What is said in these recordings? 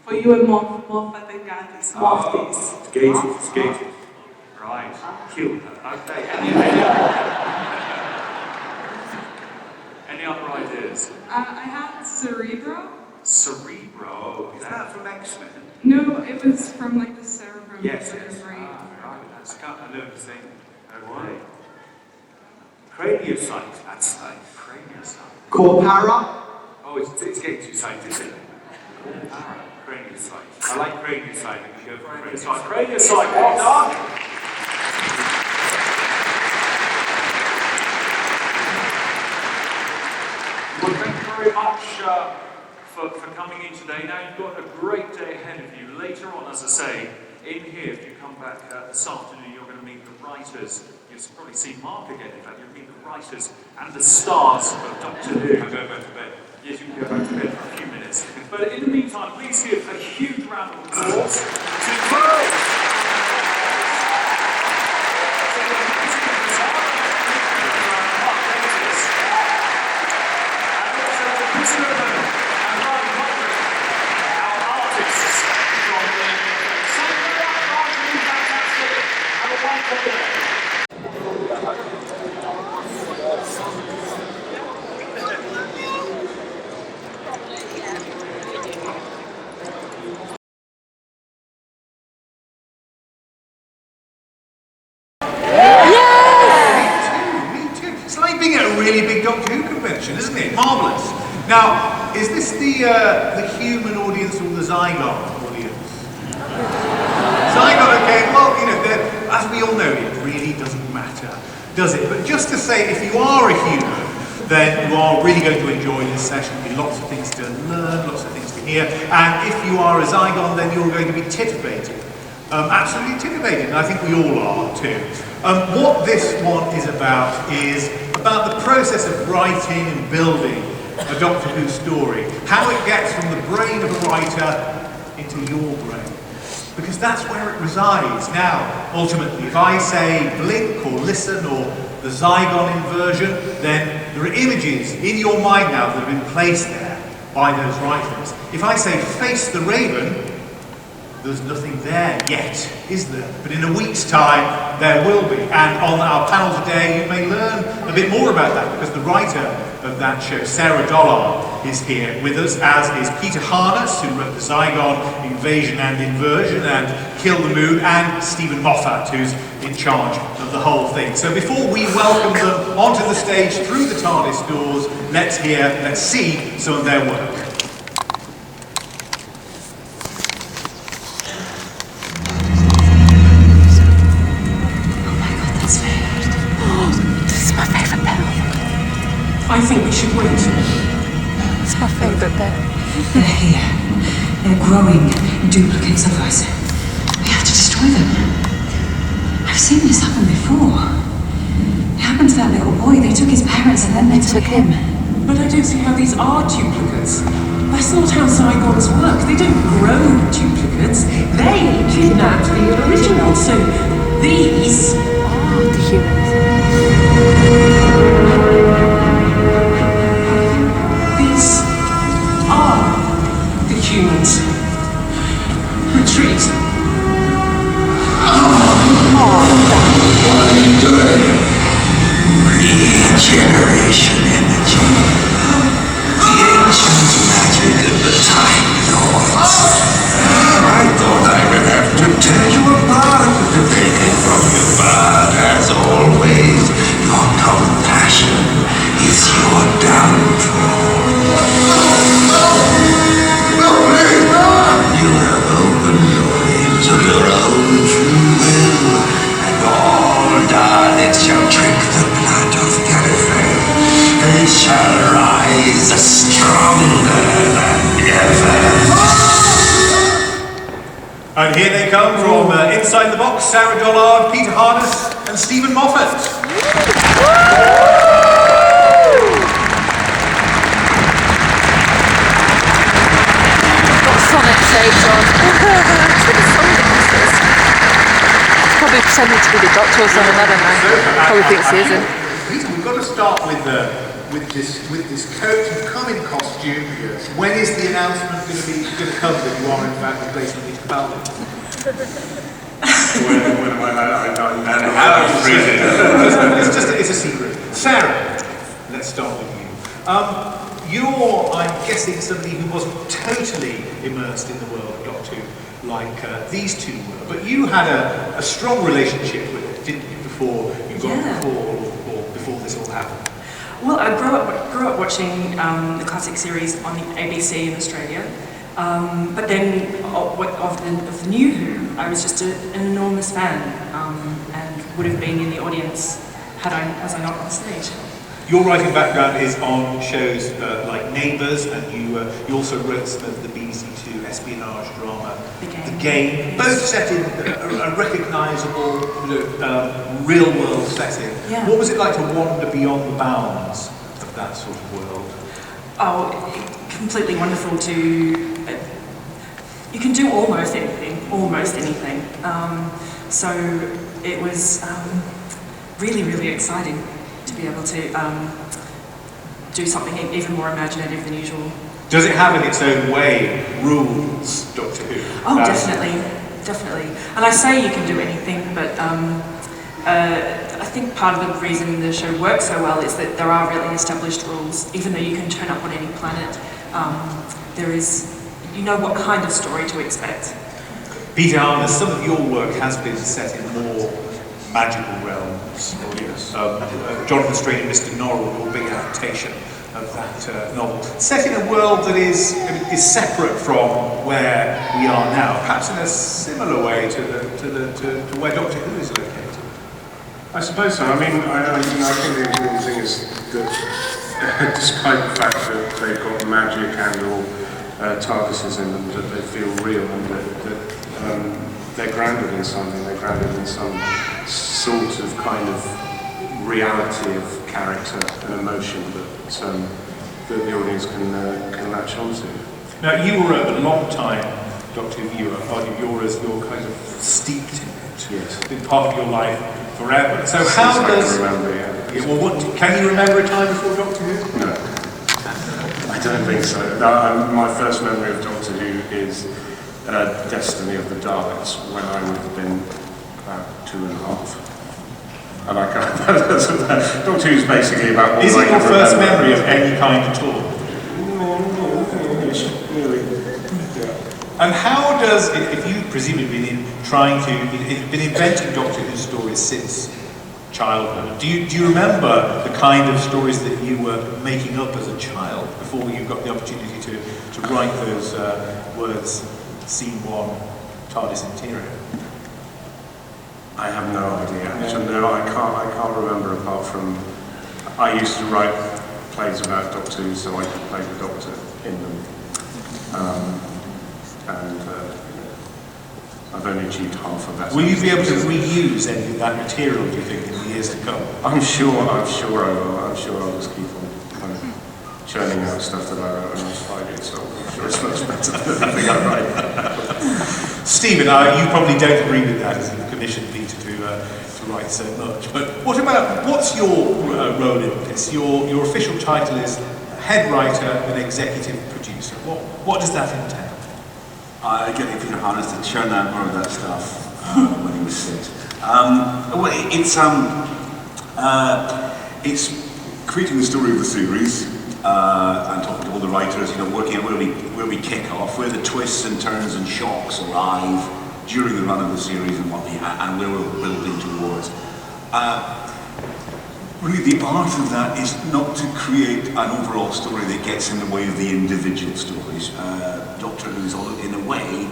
For you and Moffat and Gandhi's. Skated. Right, killed her. Okay, any other ideas? I had Cerebro. Cerebro? Is that from X-Men? No, it was from like the cerebrum. Yes. Brain. Right, that's a nervous thing. Okay. Craniocyte, that's safe. Craniocyte. Corpora. Oh, it's getting too scientific. Corpora, craniocyte. I like craniocyte. We can go for craniocyte. Craniocyte, well done! Well, thank you very much for coming in today. Now you've got a great day ahead of you. Later on, as I say, in here, if you come back this afternoon, you're going to meet the writers. You'll probably see Mark again, in fact. You'll meet the writers and the stars of Doctor Who. I'll go back to bed. Yes, you can go back to bed for a few minutes. But in the meantime, please give a huge round of applause to Isn't it? Marvellous. Now, is this the human audience or the Zygon audience? Zygon, okay, well, you know, as we all know, it really doesn't matter, does it? But just to say, if you are a human, then you are really going to enjoy this session. There'll be lots of things to learn, lots of things to hear, and if you are a Zygon, then you're going to be titivated. Absolutely titivated, and I think we all are too. What this one is about the process of writing and building a Doctor Who story. How it gets from the brain of a writer into your brain. Because that's where it resides. Now, ultimately, if I say blink or listen or the Zygon inversion, then there are images in your mind now that have been placed there by those writers. If I say face the raven, there's nothing there yet, is there? But in a week's time, there will be. And on our panel today, you may learn a bit more about that, because the writer of that show, Sarah Dollard, is here with us, as is Peter Harness, who wrote the Zygon Invasion and Inversion and Kill the Moon, and Stephen Moffat, who's in charge of the whole thing. So before we welcome them onto the stage through the TARDIS doors, let's see some of their work. I think we should wait. It's my favourite bit. They're here. They're growing duplicates of us. We have to destroy them. I've seen this happen before. It happened to that little boy. They took his parents and then they took him. But I don't see how these are duplicates. That's not how Zygons work. They don't grow duplicates. They kidnapped the original. So these are the humans. Humans. Retreat. What are you doing? Regeneration energy. The ancient magic of the Time Lords. I thought I would have to tear you apart to take it from you, but as always, your compassion is your downfall. You have opened your ears of your own true will, and all Daleks shall drink the blood of Gallifrey. They shall rise stronger than ever. And here they come from inside the box: Sarah Dollard, Peter Harness, and Stephen Moffat. Sonic shades on. It's like a song differences. He's probably pretending to be the Doctor or something, I don't know. Probably thinks he isn't. Peter, we've got to start with with this coat. You've come in costume. Yes. When is the announcement going to come that you are in fact replacing Peter Capaldi? when am I It's a secret. Sarah, let's start with you. You're, I'm guessing, somebody who wasn't totally immersed in the world of Doctor Who like these two were, but you had a strong relationship with it, didn't you, before you got before this all happened? Well, I grew up watching the classic series on the ABC in Australia, but then of the new Who, I was just an enormous fan, and would have been in the audience was I not on stage. Your writing background is on shows like Neighbours, and you also wrote some of the BBC Two espionage drama, The Game, both set in a recognisable, real-world setting. Yeah. What was it like to wander beyond the bounds of that sort of world? Oh, completely wonderful to... you can do almost anything. So it was really, really exciting to be able to do something even more imaginative than usual. Does it have in its own way rules, Doctor Who? Oh, definitely. And I say you can do anything, but I think part of the reason the show works so well is that there are really established rules. Even though you can turn up on any planet, you know what kind of story to expect. Peter Harness, some of your work has been set in more magical realms. Yes. Jonathan Strain and Mr. Norrell, your big adaptation of that novel, set in a world that is separate from where we are now, perhaps in a similar way to where Doctor Who is located. I suppose so. I mean, I think the important thing is that, despite the fact that they've got magic and all TARDISes in them, that they feel real, and that they're grounded in something. They're grounded in some sort of kind of reality of character and emotion that the audience can latch onto. Now, you were a long time Doctor Who viewer, you're kind of steeped in it. Yes. It's been part of your life forever. So how does... I can remember, yeah. Well, can you remember a time before Doctor Who? No. I don't think so. No, my first memory of Doctor Who is Destiny of the Daleks, when I would have been about 2.5. And I can't... Doctor Who's basically about... Is it your first memory of any kind at all? Really. Yeah. And how does, if you've presumably been been inventing Doctor Who stories since childhood, do you remember the kind of stories that you were making up as a child before you got the opportunity to write those words, Scene 1, TARDIS Interior? I have no idea. Actually, no, I can't remember apart from I used to write plays about Doctor Who so I could play the Doctor in them. I've only achieved half of that. Will you be able to reuse any of that material, do you think, in the years to come? I'm sure I will. I'm sure I'll just keep on kind of churning out stuff that I wrote when I was 5 years old. I'm sure it's much better than anything I write. Stephen, you probably don't agree with that as you've commissioned Peter to write so much. But what's your role in this? Your official title is head writer and executive producer. What does that entail? Getting Peter Harness to churn out more of that stuff when he was 6. It's creating the story of the series and talking to all the writers, working out where we kick off, where the twists and turns and shocks arrive during the run of the series and where we're building towards. Really, the art of that is not to create an overall story that gets in the way of the individual stories. Doctor Who is in a way,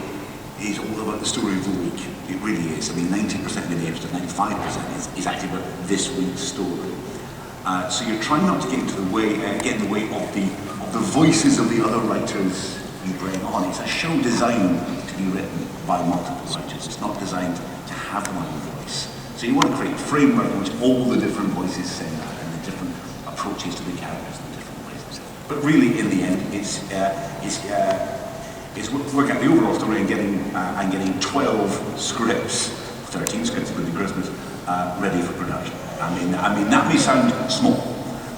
is all about the story of the week. It really is. I mean, 90% of the episode, 95% is actually about this week's story. So you're trying not to get in the way of the voices of the other writers you bring on. It's a show designed to be written by multiple writers. It's not designed to have one voice. So you want to create a framework in which all the different voices say that, and the different approaches to the characters in different ways. But really, in the end, it's working out the overall story and getting 12 scripts, 13 scripts including Christmas, ready for production. I mean that may sound small,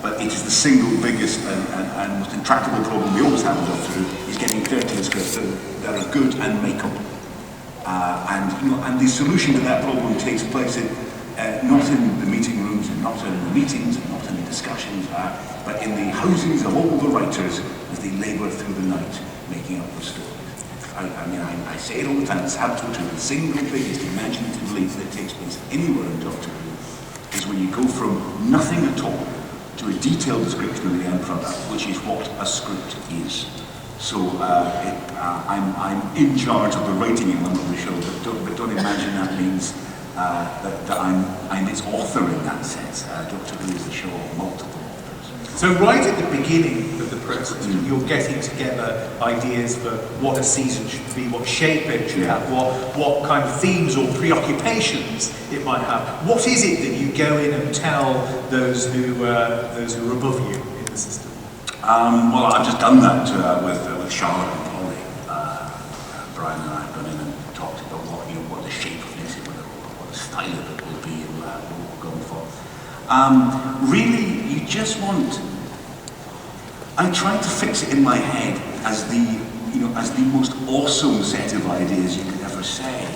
but it is the single biggest and most intractable problem we always have with Doctor Who, is getting 13 scripts that are good and makeable. And the solution to that problem takes place not in the meeting rooms, and not in the meetings, and not in the discussions, but in the housings of all the writers as they labour through the night making up the stories. I say it all the time, it's absolutely true. The single biggest imaginative leap that takes place anywhere in Doctor Who is when you go from nothing at all to a detailed description of the end product, which is what a script is. So I'm in charge of the writing element of the show, but don't imagine that means that I'm its author in that sense. Doctor Who is the show of multiple authors. So right at the beginning of the process, you're getting together ideas for what a season should be, what shape it should have, what kind of themes or preoccupations it might have. What is it that you go in and tell those who are above you in the system? Well, I've just done that with Charlotte and Polly. Brian and I have gone in and talked about what the shape of this is, what the style of it will be, and what we're going for. Really, you just want. I try to fix it in my head as the most awesome set of ideas you could ever say.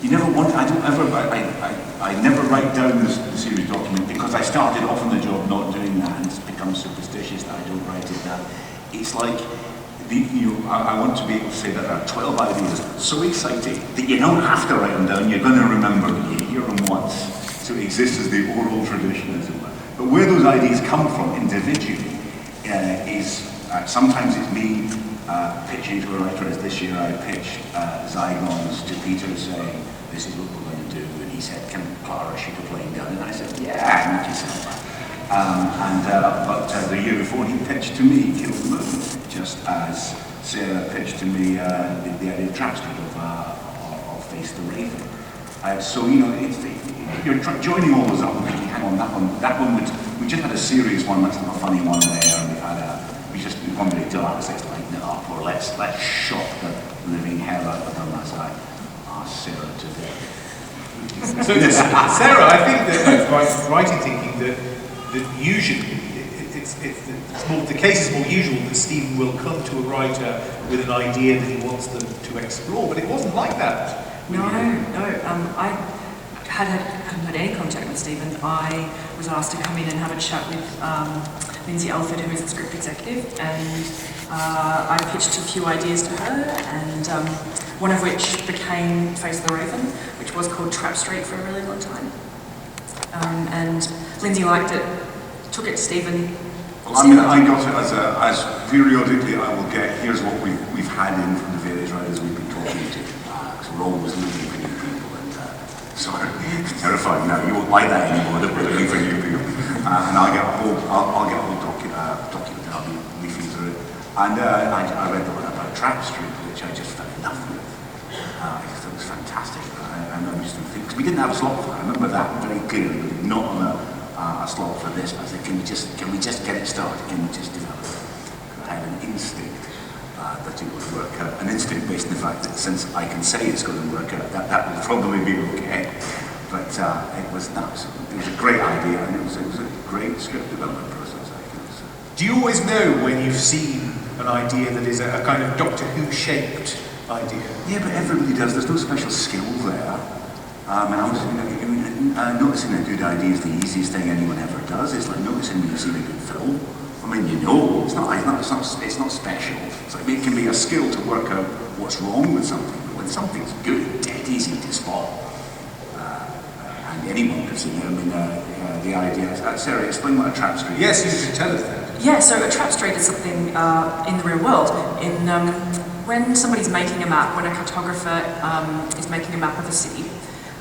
You never want. I never write down the series document because I started off on the job not doing that, and it's become superstitious that I don't write it down. It's like I want to be able to say that there are 12 ideas so exciting that you don't have to write them down. You're going to remember them. You hear them once, so it exists as the oral tradition, as it were. But where those ideas come from individually is sometimes it's me pitching to a writer. As this year I pitched Zygons to Peter saying, this is what we're going to do, and he said, can Clara shoot a plane down? And I said, yeah, make yourself that. But the year before he pitched to me Kill the Moon, just as Sarah pitched to me the idea of Trap Street of Face the Raven. So you're joining all those up and thinking, hang on, that one we just had a serious one, let's have a funny one there, and we wanted to do that, let's lighten it up, or let's shock the living hell out of them as I asked Sarah to do. So Sarah, I think that right in thinking that usually the case is more usual that Stephen will come to a writer with an idea that he wants them to explore, but it wasn't like that. No. I hadn't had any contact with Stephen. I was asked to come in and have a chat with Lindsay Alford, who is the script executive, and I pitched a few ideas to her, and one of which became Face the Raven, which was called Trap Street for a really long time. And Lindsay liked it, took it to Stephen. Well, I got it as periodically I will get, here's what we've had in from the various writers we've been talking to. So we're always looking for new people, and sorry, it's terrifying now. You won't like that anymore, that we're looking for new people. And I'll get a whole document and I'll be leafing through it. And I read the one about Trap Street, which I just fell in love with. I just thought it was fantastic. I remember just thinking, because we didn't have a slot for it. I remember that very clearly, not on a slot for this. But I said, can we just get it started? Can we just develop it? I had an instinct that it would work out. An instinct based on the fact that since I can say it's going to work out, that will probably be okay. But it was a great idea, and it was a great script development process, I think. So. Do you always know when you've seen an idea that is a kind of Doctor Who shaped idea? Yeah, but everybody does. There's no special skill there. Noticing a good idea is the easiest thing anyone ever does. It's like noticing when you've seen a good film. I mean, it's not special. It's like it can be a skill to work out what's wrong with something. But when something's good, it's dead easy to spot. And anyone can see it. I mean, the idea. Sarah, explain what a trap street is. Yes, you should tell us that. Yeah, so a trap street is something in the real world. When somebody's making a map, when a cartographer is making a map of a city,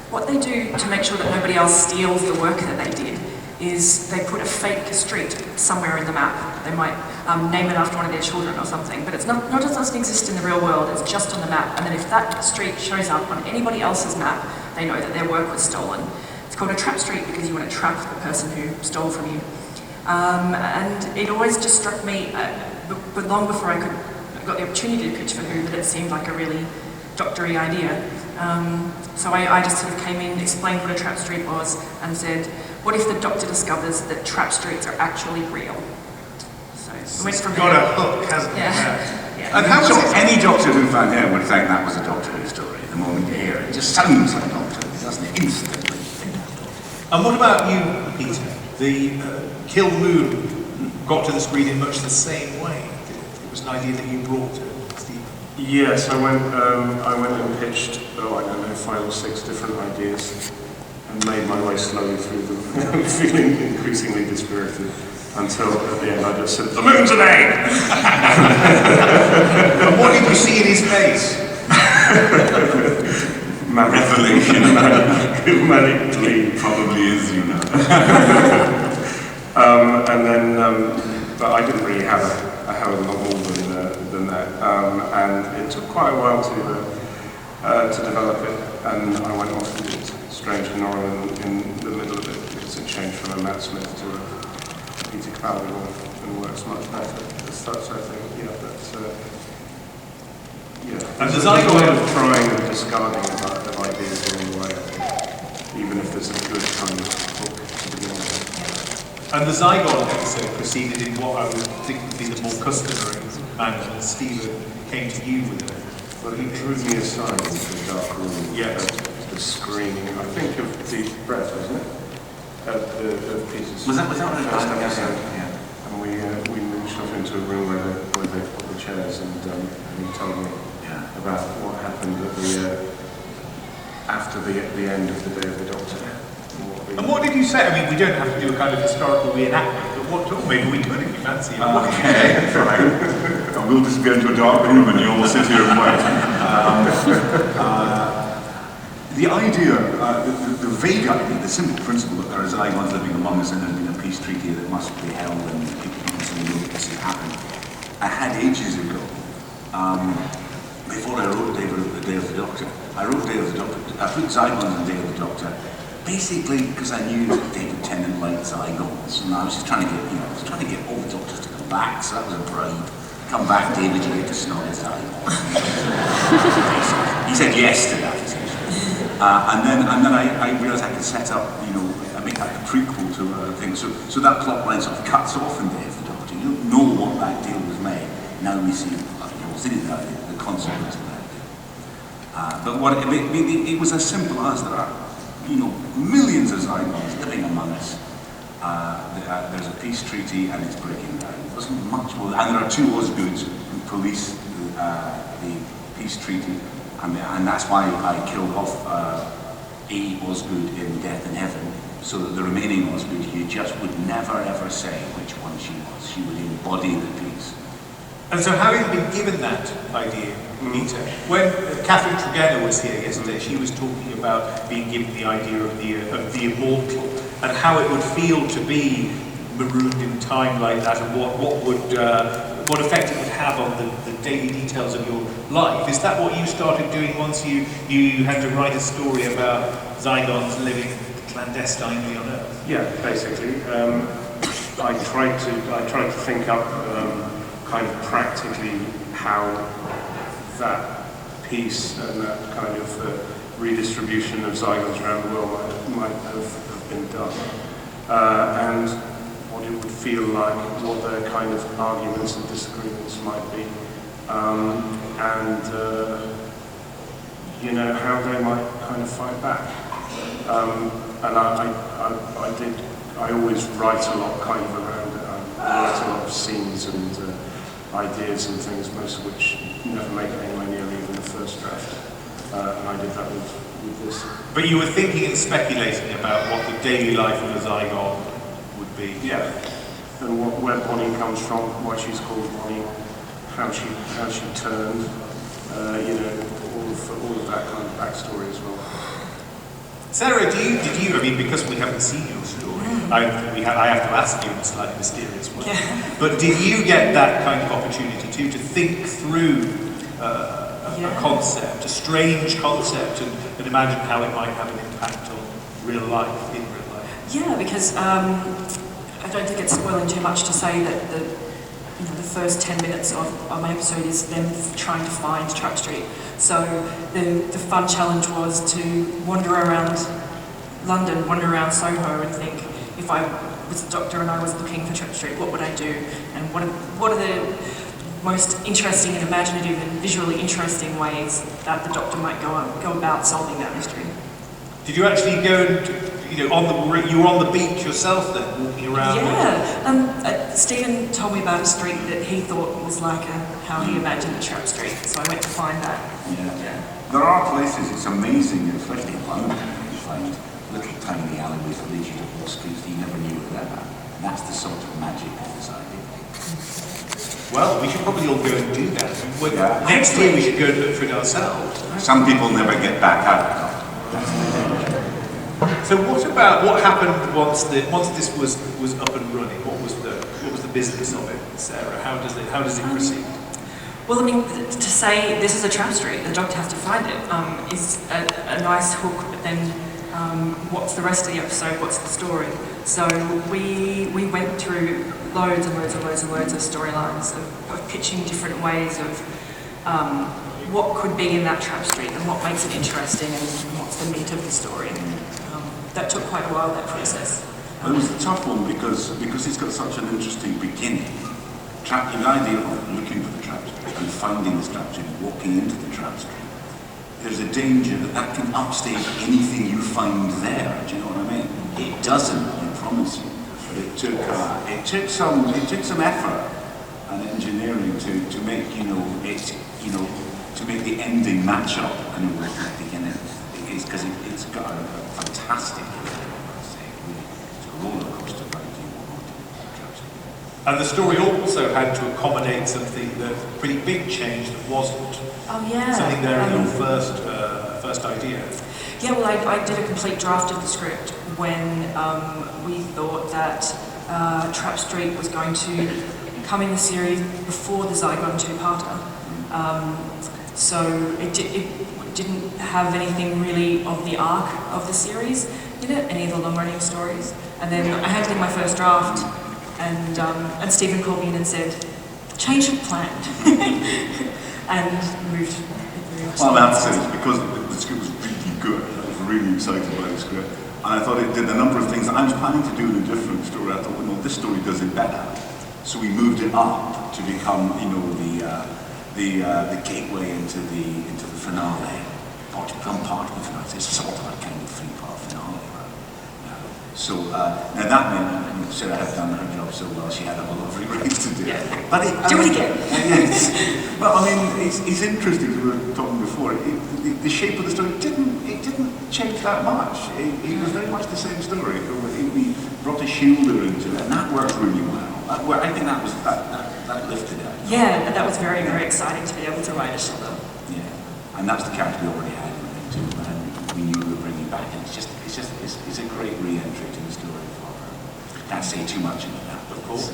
what they do to make sure that nobody else steals the work that they did is they put a fake street somewhere in the map. They might name it after one of their children or something, but it's not just doesn't exist in the real world, it's just on the map. And then if that street shows up on anybody else's map, they know that their work was stolen. It's called a trap street because you want to trap the person who stole from you. And it always just struck me, but long before I got the opportunity to pitch for Who, that it seemed like a really doctory idea. So I just sort of came in, explained what a trap street was, and said, what if the Doctor discovers that trap streets are actually real? So we went from Got there. a hook, hasn't it? Yeah. And how was So it? any Doctor Who fan here would think that was a Doctor Who story the moment you hear it. It just sounds like Doctor Who, doesn't it? Instantly. And what about you, Peter? The Kill Moon got to the screen in much the same way. It was an idea that you brought to Steve. Yes, I went and pitched, I don't know, 5 or 6 different ideas and made my way slowly through them, feeling increasingly dispirited, until at the end I just said, the moon's an egg! And what did you see in his face? Revelation. Manic glee. Probably is, you know. And then, but I didn't really have a hell of a lot more than that. And it took quite a while to develop it. And I went off and did Strange Norrell in the middle of it because it changed from a Matt Smith to a Peter Capaldi one and works much better as such, I think. Yeah, that's yeah. And There's the Zygon a lot of trying and discarding of ideas along the way, I think, even if there's a good kind of hook to begin with. And the Zygon episode proceeded in what I would think would be the more customary manner, and Stephen came to you with it. But he drew me aside into the dark room. Yes. The screaming. I think of Deep Breath, wasn't it? The pieces. Was that what first it was? episode. Yeah. And we moved off into a room where they put the chairs, and he told me about what happened at after the end of the Day of the Doctor. And what did you say? I mean, we don't have to do a kind of historical reenactment, but maybe we could if you fancy it. What did you say? Fine. We'll disappear into a dark room and you'll sit here and wait. The idea, the vague idea, the simple principle that there are Zygons living among us and there's been a peace treaty that must be held and people can know that this has happened, I had ages ago. Before I wrote the Day of the Doctor, I wrote Day of the Doctor. I put Zygons in Day of the Doctor, basically because I knew that David Tennant liked Zygons, and I was just trying to get all the Doctors to come back. So that was a bribe. Come back, David. You get to snog a Zygon. He said yes to that, essentially. And then I realised I could set up, I make that a prequel to a thing. So that plot line sort of cuts off in Day of the Doctor. You don't know what that deal was made. Now we see, the consequence of that deal. But what it was as simple as there are, millions of Zygons living among us. There's a peace treaty and it's breaking down. It wasn't much more. And there are 2 Osgoods who police the peace treaty, and that's why I killed off a Osgood in Death in Heaven, so that the remaining Osgood, you just would never ever say which one she was. She would embody the peace. And so having been given that idea, Peter, when Catherine Tregenna was here yesterday, she was talking about being given the idea of the immortal and how it would feel to be marooned in time like that, and what effect it would have on the daily details of your life. Is that what you started doing once you had to write a story about Zygons living clandestinely on Earth? Yeah, basically. I tried to think up kind of practically how that piece and that kind of redistribution of Zygons around the world might have been done. And what it would feel like, what their kind of arguments and disagreements might be. How they might kind of fight back. And I always write a lot kind of around it. I write a lot of scenes and ideas and things, most of which never make it anywhere near even the first draft. And I did that with this. But you were thinking and speculating about what the daily life of a Zygon would be. Yeah. And where Bonnie comes from, why she's called Bonnie, how she turned, all of that kind of backstory as well. Sarah, did you? I mean, because we haven't seen your story, I have to ask you in a slightly mysterious way. Yeah. But did you get that kind of opportunity too, to think through a concept, a strange concept, and imagine how it might have an impact on real life, in real life? Yeah, because I don't think it's spoiling too much to say that the first 10 minutes of my episode is them trying to find Trap Street. So the fun challenge was to wander around London, wander around Soho, and think, if I was a doctor and I was looking for Trap Street, what would I do? And what are the most interesting and imaginative and visually interesting ways that the doctor might go about solving that mystery? Did you actually go and, you were on the beach yourself then, walking around? Yeah. Stephen told me about a street that he thought was like how he imagined a Trap Street, so I went to find that. Yeah. There are places, it's amazing, especially in London, you find little tiny alleyways that lead you to whole streets that you never knew were there. And that's the sort of magic of this idea. Well, we should probably all go and do that. Yeah. Next year we should go and look for it ourselves. Some people never get back out. So what happened once this was up and running? What was the business of it, Sarah? How does it proceed? Well, I mean, to say this is a Trap Street, the doctor has to find it, is a nice hook, but then what's the rest of the episode, what's the story? So we went through loads and loads of storylines of pitching different ways of what could be in that Trap Street and what makes it interesting and what's the meat of the story. That took quite a while, that process. It was a tough one because it's got such an interesting beginning. The idea of looking for the Trap Street and finding the Trap Street, walking into the Trap Street, there's a danger that can upstage anything you find there. Do you know what I mean? It doesn't, I promise you. But it took some effort and engineering to make to make the ending match up and with the beginning. It's because it's got a fantastic, it's a roller coaster ride. And the story also had to accommodate something that pretty big change that wasn't. Oh yeah. Something there in your first idea. Yeah, well, I did a complete draft of the script when we thought that Trap Street was going to come in the series before the Zygon two-parter. So it didn't have anything really of the arc of the series in it, any of the long-running stories. And then I handed in my first draft, and Stephen called me in and said, change of plan, and moved. Well, I have to say this because the script was really good. I was really excited by the script, and I thought it did a number of things that I was planning to do in a different story. I thought, well, no, this story does it better. So we moved it up to become, the gateway into the finale, or to become part of the finale. It's sort of a kind of three-part finale, right? So now that meant Sarah had done her job so well; she had a lot of rewrites to do. Yeah. But do it again. Well, I mean, it's interesting. We were talking before. The shape of the story didn't change that much. It was very much the same story. We brought a shielder into it, and that worked really well. I think that lifted it. Yeah, that was very, very exciting to be able to write a shielder. Yeah, and that's the character we already had in it too, and we knew we were bringing back. And it's a great re-entry to the story for her. Can't say too much about that, of course.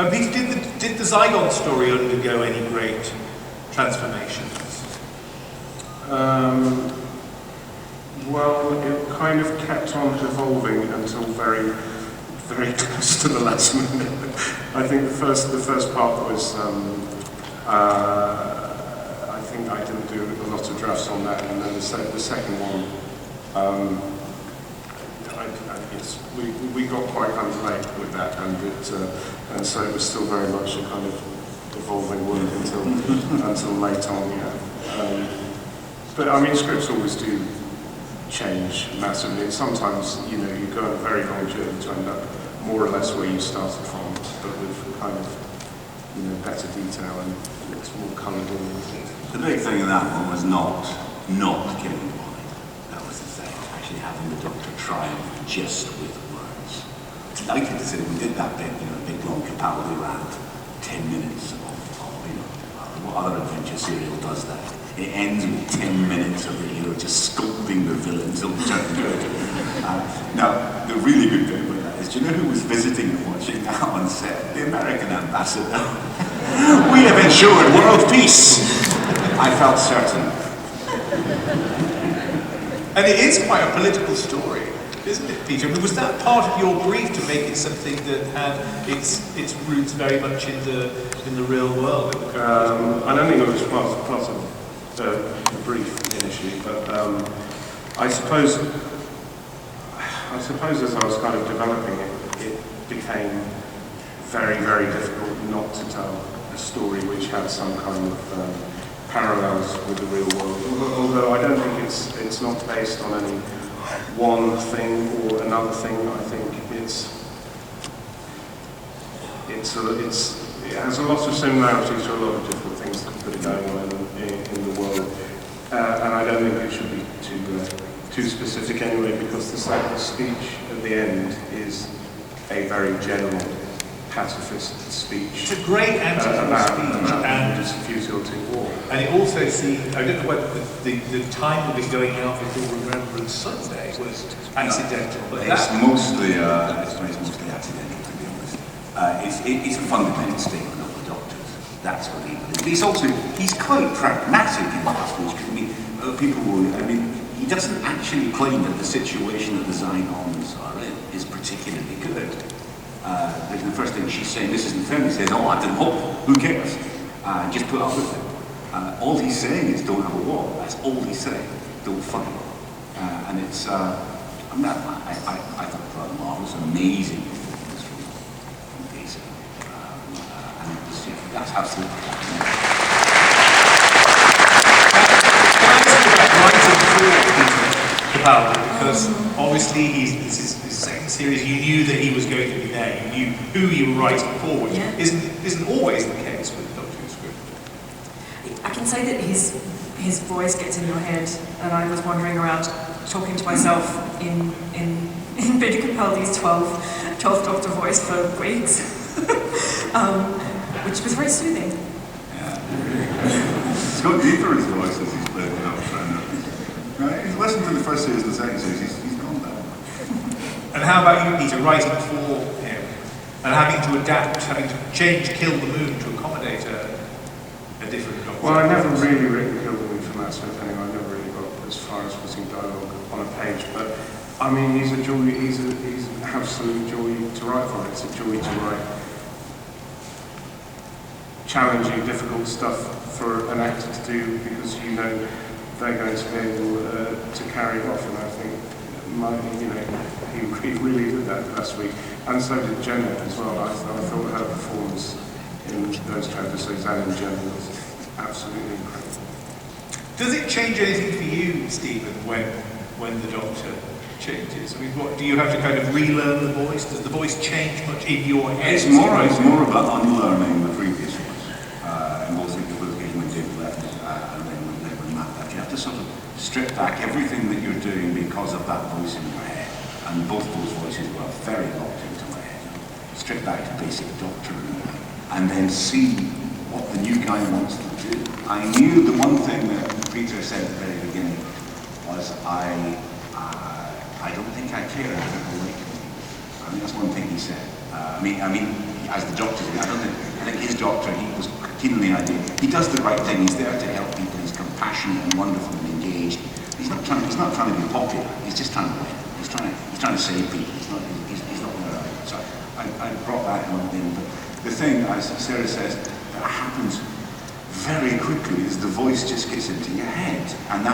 Peter, did the Zygon story undergo any great transformations? Well, it kind of kept on evolving until very, very close to the last minute. I think the first part was, I think I didn't do a lot of drafts on that, and then the second one, we got quite underlay with that, and so it was still very much a kind of evolving work until late on. Yeah. But I mean, scripts always do change massively, and sometimes you go on a very long journey to end up more or less where you started from, but with kind of better detail and it's more coloured in. The big thing in that one was not killing the body. That was the thing. Actually having the Doctor triumph just with words. Delighted to say that we did that big, big long Capaldi round, 10 minutes of what other adventure serial does that. It ends with 10 minutes of the hero just scolding the villains till they turn good. Now, the really good bit about that is, do you know who was visiting and watching that on set? The American ambassador. We have ensured world peace. I felt certain. And it is quite a political story, isn't it, Peter? I mean, was that part of your brief to make it something that had its roots very much in the in the real world? I don't think it was part of the brief initially, but I suppose as I was kind of developing it, it became very, very difficult not to tell a story which had some kind of parallels with the real world. Although I don't think it's not based on any one thing or another thing. I think it has a lot of similarities to a lot of different things that are going on in the world, and I don't think it should be too specific anyway, because the speech at the end is a very general pacifist speech. It's a great anti-war speech, and it's futility of war. And it also seemed, I don't know whether the time of it going out before Remembrance Sunday was accidental, but it's mostly accidental, to be honest. It's a fundamental statement of the Doctor's. That's what he believes. He's quite pragmatic in that speech. People will, he doesn't actually claim that the situation that the Zygons are in is particularly good. The first thing she's saying, this isn't fair, he says, oh, I didn't hope, who cares? Just put up with it. All he's saying is don't have a war. That's all he's saying. Don't fight. And it's, I thought Brother Mark was amazing performance from Daisy. And it was, that's absolutely because obviously this is his second series. You knew that he was going to be there. You knew who you were writing for, which isn't always the case with Doctor Who script. I can say that his voice gets in your head, and I was wandering around talking to myself in Peter Capaldi's 12th Doctor voice for weeks, which was very soothing. It's got deeper his voice as he's played it up. Right? He's listened to the first series and the second series, he's gone down. And how about you, Peter, writing for him and having to adapt, having to change Kill the Moon to accommodate a different Doctor? Well, I never really written Kill the Moon from that sort of thing. I never really got as far as putting dialogue on a page. But I mean, he's a joy. He's an absolute joy to write for. It's a joy to write challenging, difficult stuff for an actor to do, because you know they're going to be able to carry it off, and I think he really did that last week, and so did Jenna as well. I thought her performance in those two episodes and in general was absolutely incredible. Does it change anything for you, Stephen, when the Doctor changes? I mean, what do you have to kind of relearn the voice? Does the voice change much in your head? It's more about unlearning the previous ones. And both the occasion when David left and then when Matt left, you have to sort of strip back everything that you're doing because of that voice in your head. And both those voices were very locked into my head. Strip back to basic Doctor and then see what the new guy wants to do. I knew the one thing that Peter said at the very beginning was, I don't think I care if people like me. I think that's one thing he said. I mean, as the Doctor, I think his Doctor, he was keen on the idea. He does the right thing. He's there to help people. He's compassionate and wonderful and engaged. He's not trying to be popular. He's just trying to win. He's trying to save people. He's not there. So I brought that in. But the thing, as Sarah says, that happens very quickly is the voice just gets into your head, and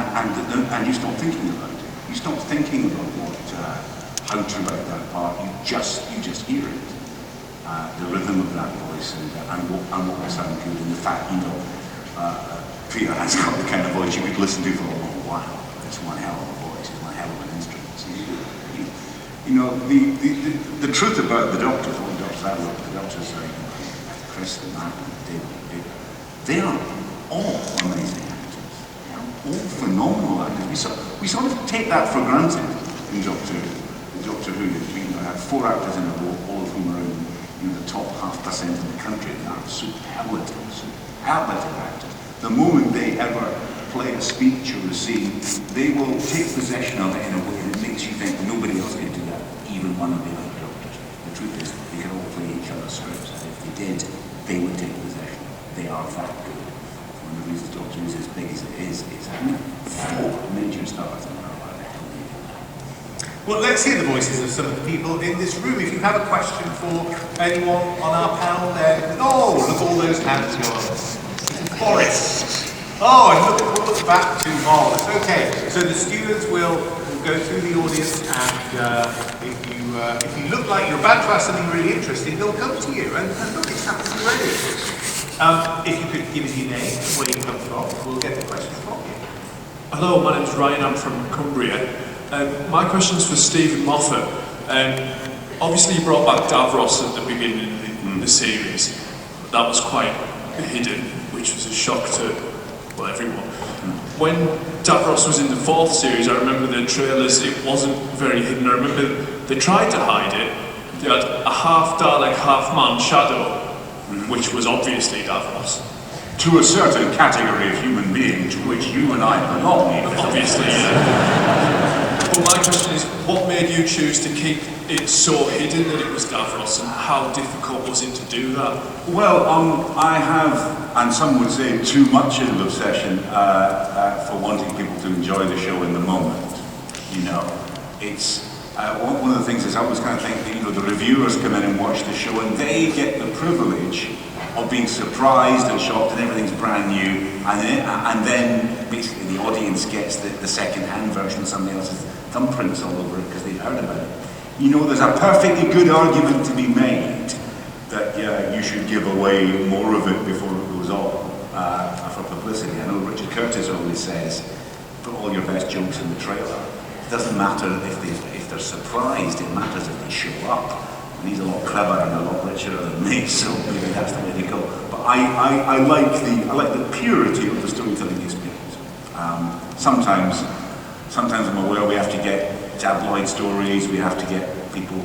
you stop thinking about it. You stop thinking about how to write that part. You just hear it. The rhythm of that voice and what will sound good, and the fact, Peter has got the kind of voice you could listen to for a long while. It's one hell of a voice, it's one hell of an instrument. So the truth about the Doctors, all the Doctors I've worked with, the Doctors like Chris and Matt and David, they are all amazing actors. They are all phenomenal actors. We sort of take that for granted in Doctor Who. I have 4 actors in a row, all of whom are in the top 0.5% of the country. They are superlative actors. The moment they ever play a speech or a scene, they will take possession of it in a way that makes you think nobody else can do that, even one of the other Doctors. The truth is, they can all play each other's scripts, and if they did, they would take possession. They are that good. One of the reasons Doctor Who is as big as it is 4 major stars in our life. Well, let's hear the voices of some of the people in this room. If you have a question for anyone on our panel, then look at all those hands going. Forrest. Oh, and look back to marvellous. Okay, so the students will go through the audience, and if you look like you're about to ask something really interesting, they'll come to you. And look, it's happening already. If you could give us your name and where you come from, we'll get the questions from you. Hello, my name's Ryan, I'm from Cumbria. My question's for Stephen Moffat. Obviously you brought back Davros at the beginning of the series. That was quite hidden, which was a shock to, well, everyone. When Davros was in the 4th series, I remember the trailers, it wasn't very hidden. I remember they tried to hide it. They had a half Dalek, half man shadow, which was obviously Davros. To a certain category of human being to which you and I belong. Obviously, yeah. But my question is, what made you choose to keep it so hidden that it was Davros, and how difficult was it to do that? Well, I have, and some would say too much of an obsession for wanting people to enjoy the show in the moment. You know, it's one of the things is I always kind of think that, you know, the reviewers come in and watch the show and they get the privilege of being surprised and shocked and everything's brand new, and then basically the audience gets the second-hand version, somebody else's thumbprints all over it because they've heard about it. You know, there's a perfectly good argument to be made that you should give away more of it before it goes on for publicity. I know Richard Curtis always says, put all your best jokes in the trailer. It doesn't matter if they're surprised, it matters if they show up. And he's a lot cleverer and a lot richer than me, so maybe that's the way to go. But I like the purity of the storytelling experience. Sometimes I'm aware we have to get tabloid stories, we have to get people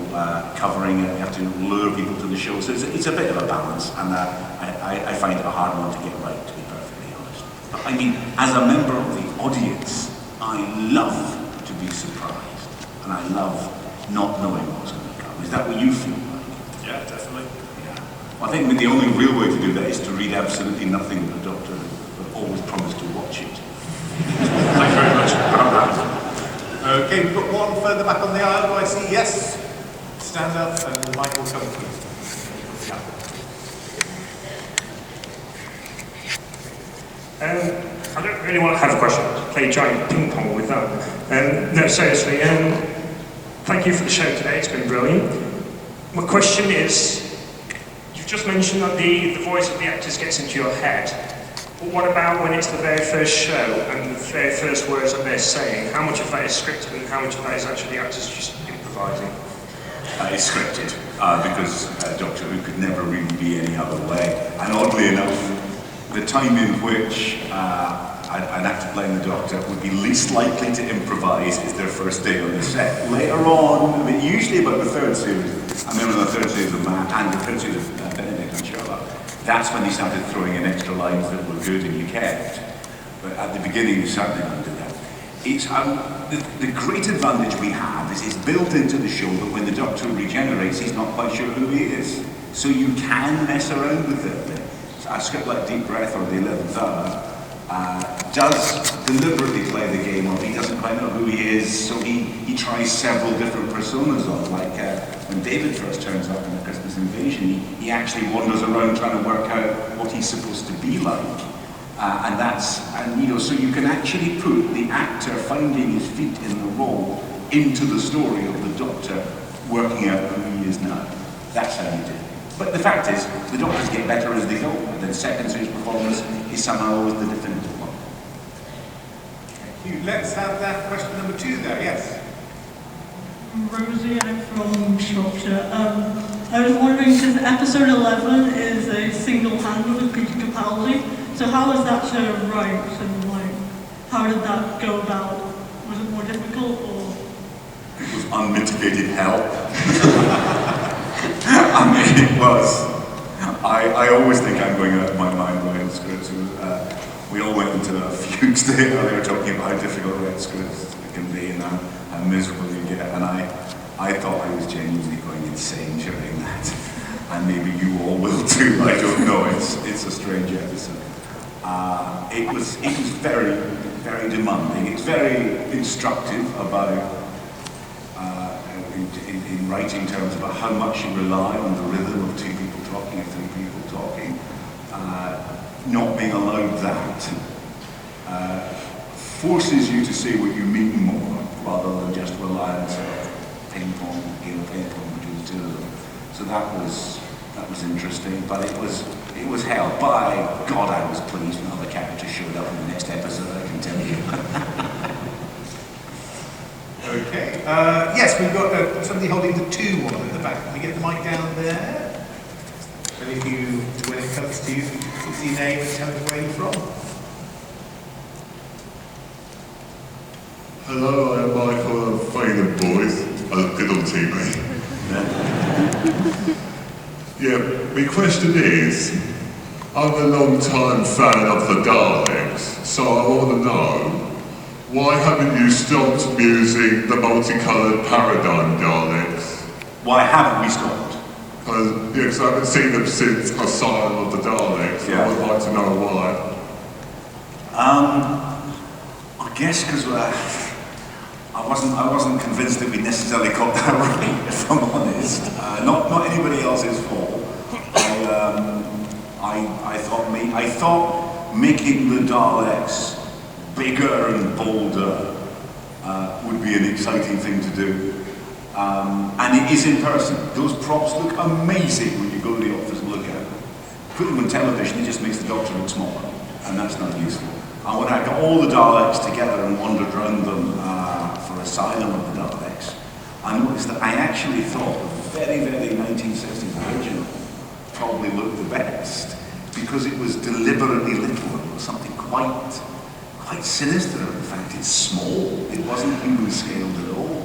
covering it, we have to lure people to the show. So it's a bit of a balance, and I find it a hard one to get right, to be perfectly honest. But I mean, as a member of the audience, I love to be surprised, and I love not knowing what's going to come. Is that what you feel like? Yeah, definitely. Yeah. Well, I think the only real way to do that is to read absolutely nothing but Doctor Who, but always promise to watch it. Thank you very much. Okay, we've got one further back on the aisle. Do I see? Yes. Stand up and the mic will come to you. I don't really want to have a question, play giant ping pong with that. No, seriously, thank you for the show today, it's been brilliant. My question is, you've just mentioned that the voice of the actors gets into your head. But what about when it's the very first show and the very first words that they're saying? How much of that is scripted and how much of that is actually the actors just improvising? It's scripted, because Doctor Who could never really be any other way. And oddly enough, the time in which an actor playing the Doctor would be least likely to improvise is their first day on the set. Later on, I mean, usually about the 3rd series, I remember the 3rd series of Matt and the 3rd series of Benedict and Sherlock, that's when they started throwing in extra lines that were good and you kept. But at the beginning, you certainly don't do that. It's, the great advantage we have is it's built into the show that when the Doctor regenerates, he's not quite sure who he is. So you can mess around with it. A script like Deep Breath or The 11th Hour does deliberately play the game of he doesn't quite know who he is, so he tries several different personas on. Like when David first turns up in the Christmas Invasion, he actually wanders around trying to work out what he's supposed to be like. And you know, so you can actually put the actor finding his feet in the role into the story of the Doctor working out who he is now. That's how you do it. But the fact is, the Doctors get better as they go, and the second series performance is somehow always the definitive one. Thank you. Let's have that question number 2 there, yes. Rosie, I'm from Shropshire. I was wondering, because episode 11 is a single-handed with Peter Capaldi, so how was that show write, and like, how did that go about? Was it more difficult, or? It was unmitigated hell. I mean, it was. I always think I'm going out of my mind writing scripts. We all went into a fugue state earlier talking about how difficult writing scripts can be and how miserable you get. And I thought I was genuinely going insane during that. And maybe you all will too, I don't know. It's a strange episode. It was very, very demanding. It's very instructive about in writing terms about how much you rely on the rhythm of two people talking or three people talking. Not being allowed that forces you to say what you mean more, rather than just rely on sort of ping-pong, game of ping-pong between the two of them. So that was interesting, but it was hell. By God, I was pleased when other characters showed up in the next episode, I can tell you. Okay. Yes, we've got somebody holding the 2-1 at the back. Can we get the mic down there? And if you, when it comes to you, put your name and tell us where you're from. Hello, I'm Michael, I'm Failing Boys. I look good on TV. Yeah, my question is, I'm a long-time fan of the Daleks, so I want to know, why haven't you stopped using the multicoloured paradigm Daleks? Why haven't we stopped? Because I haven't seen them since Asylum of the Daleks, so I would like to know why. I guess because I wasn't convinced that we necessarily got that right, if I'm honest. Not anybody else's fault. I thought making the Daleks bigger and bolder would be an exciting thing to do. And it is in person. Those props look amazing when you go to the office and look at them. Put them on television, it just makes the Doctor look smaller, and that's not useful. And when I got all the Daleks together and wandered around them for Asylum of the Daleks, I noticed that I actually thought the very, very 1960s original probably looked the best, because it was deliberately little. It was something quite sinister. In fact, it's small. It wasn't human scaled at all.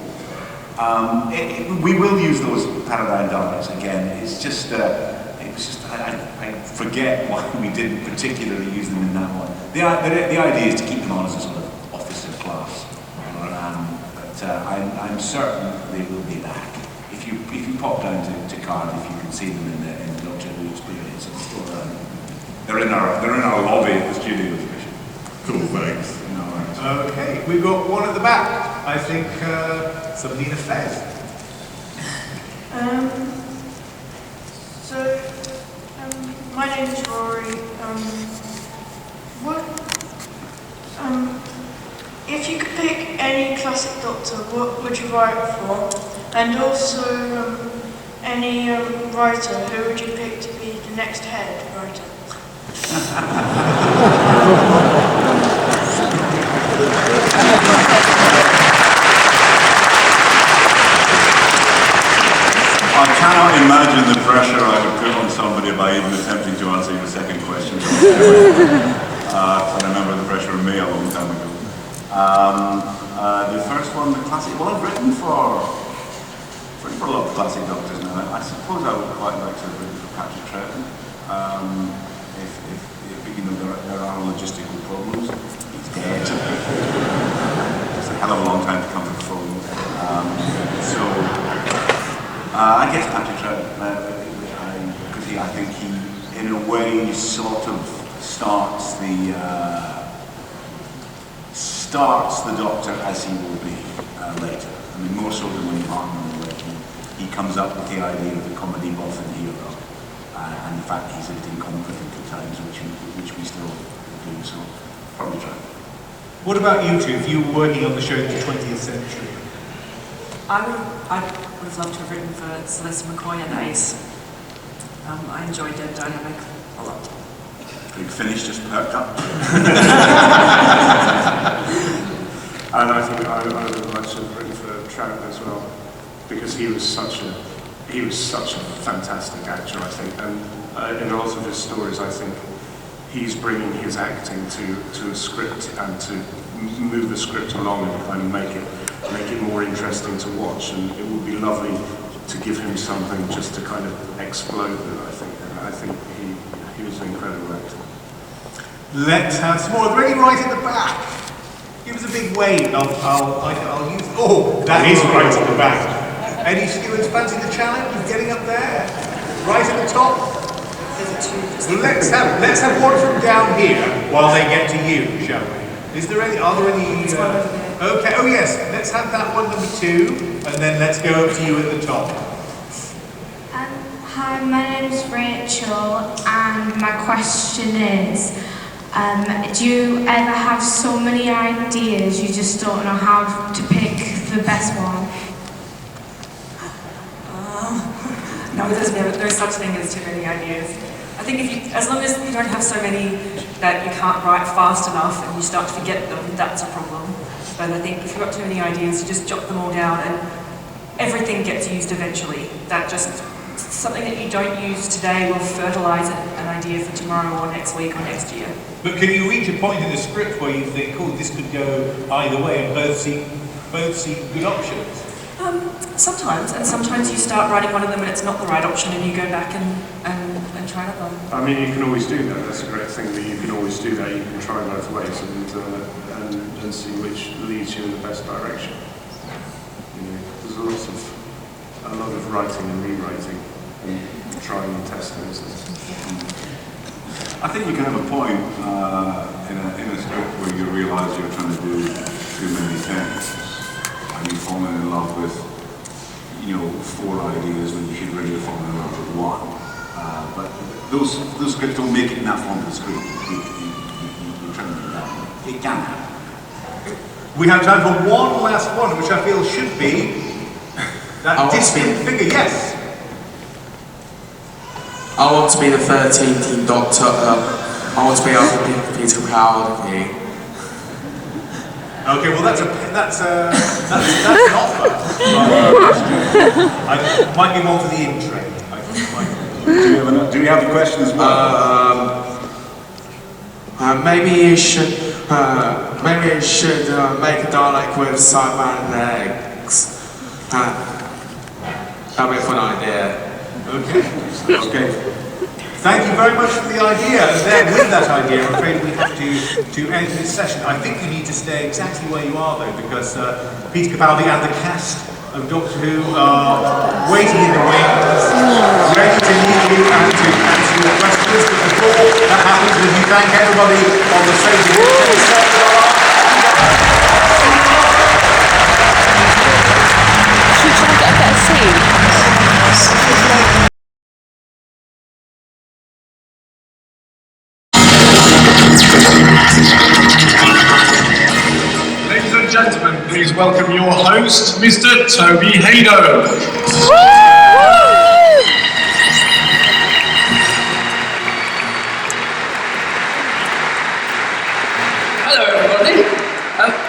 We will use those paradigm Daleks again. It's just, I forget why we didn't particularly use them in that one. The idea is to keep them on as a sort of officer class. But I'm certain they will be back. If you pop down to Cardiff, you can see them in the Doctor Who experience. It's still they're in our lobby at the studio division. Cool, thanks. No worries. Okay, we've got one at the back. I think somebody in a Fez. My name is Rory. If you could pick any classic Doctor, what would you write for? And also, any writer, who would you pick to be the next head writer? I cannot imagine the pressure I would put on somebody by even attempting to answer your second question. I remember the pressure on me a long time ago. The first one, the classic. Well, I've written for a lot of classic Doctors now. I suppose I would quite like to have written for Patrick Troughton. If you know, there are logistical problems. He's dead. It's a hell of a long time to come to the phone. I guess Patrick Troughton, because I think he, in a way, sort of starts the Doctor as he will be later. I mean, more so than when Hartman was working. He comes up with the idea of the comedy buff and hero, and the fact he's a bit incompetent at times, which we still do. So probably try. What about you two? If you were working on the show in the 20th century? I would have loved to have written for Celeste McCoy and Ace. I enjoyed their dynamic a lot. Big Finish just perked up. And I think I would have liked to have written for Troughton as well, because he was such a fantastic actor, I think. And in a lot of his stories, I think he's bringing his acting to a script and to move the script along and kind of make it more interesting to watch. And it would be lovely to give him something just to kind of explode with, I think. And I think he was an incredible actor. Let's have some more. Ready right at the back. Give us a big wave. I'll use. Oh, that is right at the back. Any stewards fancy the challenge of getting up there? Right at the top. Well, let's have one from down here while they get to you, shall we? Are there any? Okay, oh yes, let's have that one, number 2, and then let's go over to you at the top. Hi, my name's Rachel, and my question is, do you ever have so many ideas you just don't know how to pick the best one? No, there's such thing as too many ideas. I think as long as you don't have so many that you can't write fast enough and you start to forget them, that's a problem. But I think if you've got too many ideas, you just jot them all down and everything gets used eventually. That just, something that you don't use today will fertilise an idea for tomorrow or next week or next year. But can you reach a point in the script where you think, oh, this could go either way and both seem good options? Sometimes, and sometimes you start writing one of them and it's not the right option and you go back and try another one. I mean, you can always do that. That's a great thing that you can always do that. You can try both ways and see which leads you in the best direction. You know, there's a lot of writing and rewriting and trying and testing, isn't it? I think you can have a point in a script where you realise you're trying to do too many things and you've fallen in love with 4 ideas when you should really have fallen in love with 1. But those scripts don't make it in that form of the script. You're trying to do that. It can happen. We have time for one last one, which I feel should be that distant figure. Yes. I want to be the 13th Doctor. I want to be able to be Peter Capaldi. Okay, well that's an offer. I might be more for the in-train. Do we have a question as well? Maybe you should make a Dalek with cyberman legs. That'd be a fun idea. Okay. Thank you very much for the idea. And then with that idea, I'm afraid we have to end this session. I think you need to stay exactly where you are though, because Peter Capaldi and the cast of Doctor Who are waiting in the wings, ready to meet you and to answer your questions. But before that happens, would you thank everybody on the stage? Should we try and get a better scene? Ladies and gentlemen, please welcome your host, Mr. Toby Haydo. Hello everybody.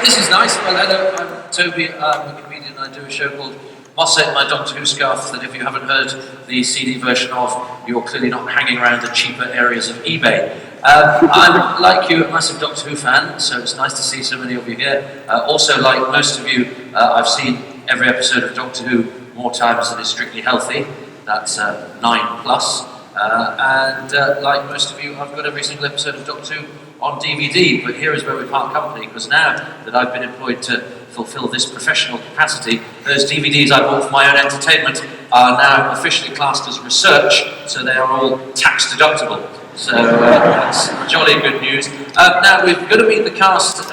This is nice. Well, hello, I'm Toby. I'm a comedian. I do a show called Mossett, my Doctor Who scarf, that if you haven't heard the CD version of, you're clearly not hanging around the cheaper areas of eBay. I'm, like you, a massive Doctor Who fan, so it's nice to see so many of you here. Also, like most of you, I've seen every episode of Doctor Who more times than is strictly healthy. That's 9 plus. And like most of you, I've got every single episode of Doctor Who on DVD, but here is where we part company, because now that I've been employed to fulfill this professional capacity, those DVDs I bought for my own entertainment are now officially classed as research, so they are all tax deductible. So that's jolly good news. Now we're going to meet the cast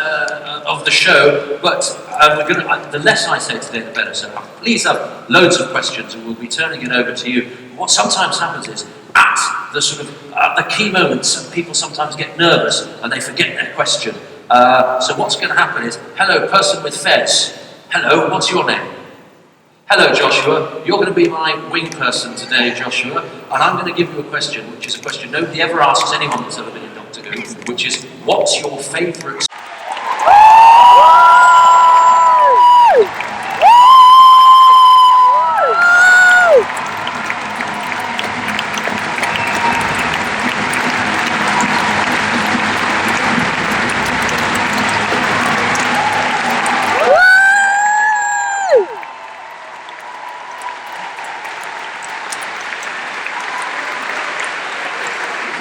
of the show, but the less I say today, the better. So please have loads of questions, and we'll be turning it over to you. What sometimes happens is, at the the key moments, people sometimes get nervous and they forget their question. So what's going to happen is, hello, person with fez. Hello, what's your name? Hello, Joshua. You're going to be my wing person today, Joshua, and I'm going to give you a question, which is a question nobody ever asks anyone that's ever been in Doctor Who, which is, what's your favourite...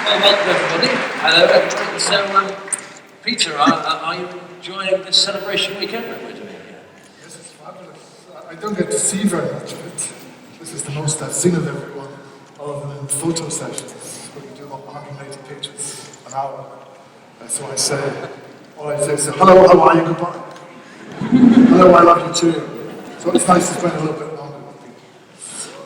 Well, welcome everybody. Hello everybody. So, Peter, are you enjoying this celebration weekend that we're doing here? This is fabulous. I don't get to see very much of it. This is the most I've seen of everyone, other than in photo sessions, where you do about 180 pictures an hour. So all I say is, hello, how are you, goodbye. I know I love you too. So it's nice to spend a little bit longer with people.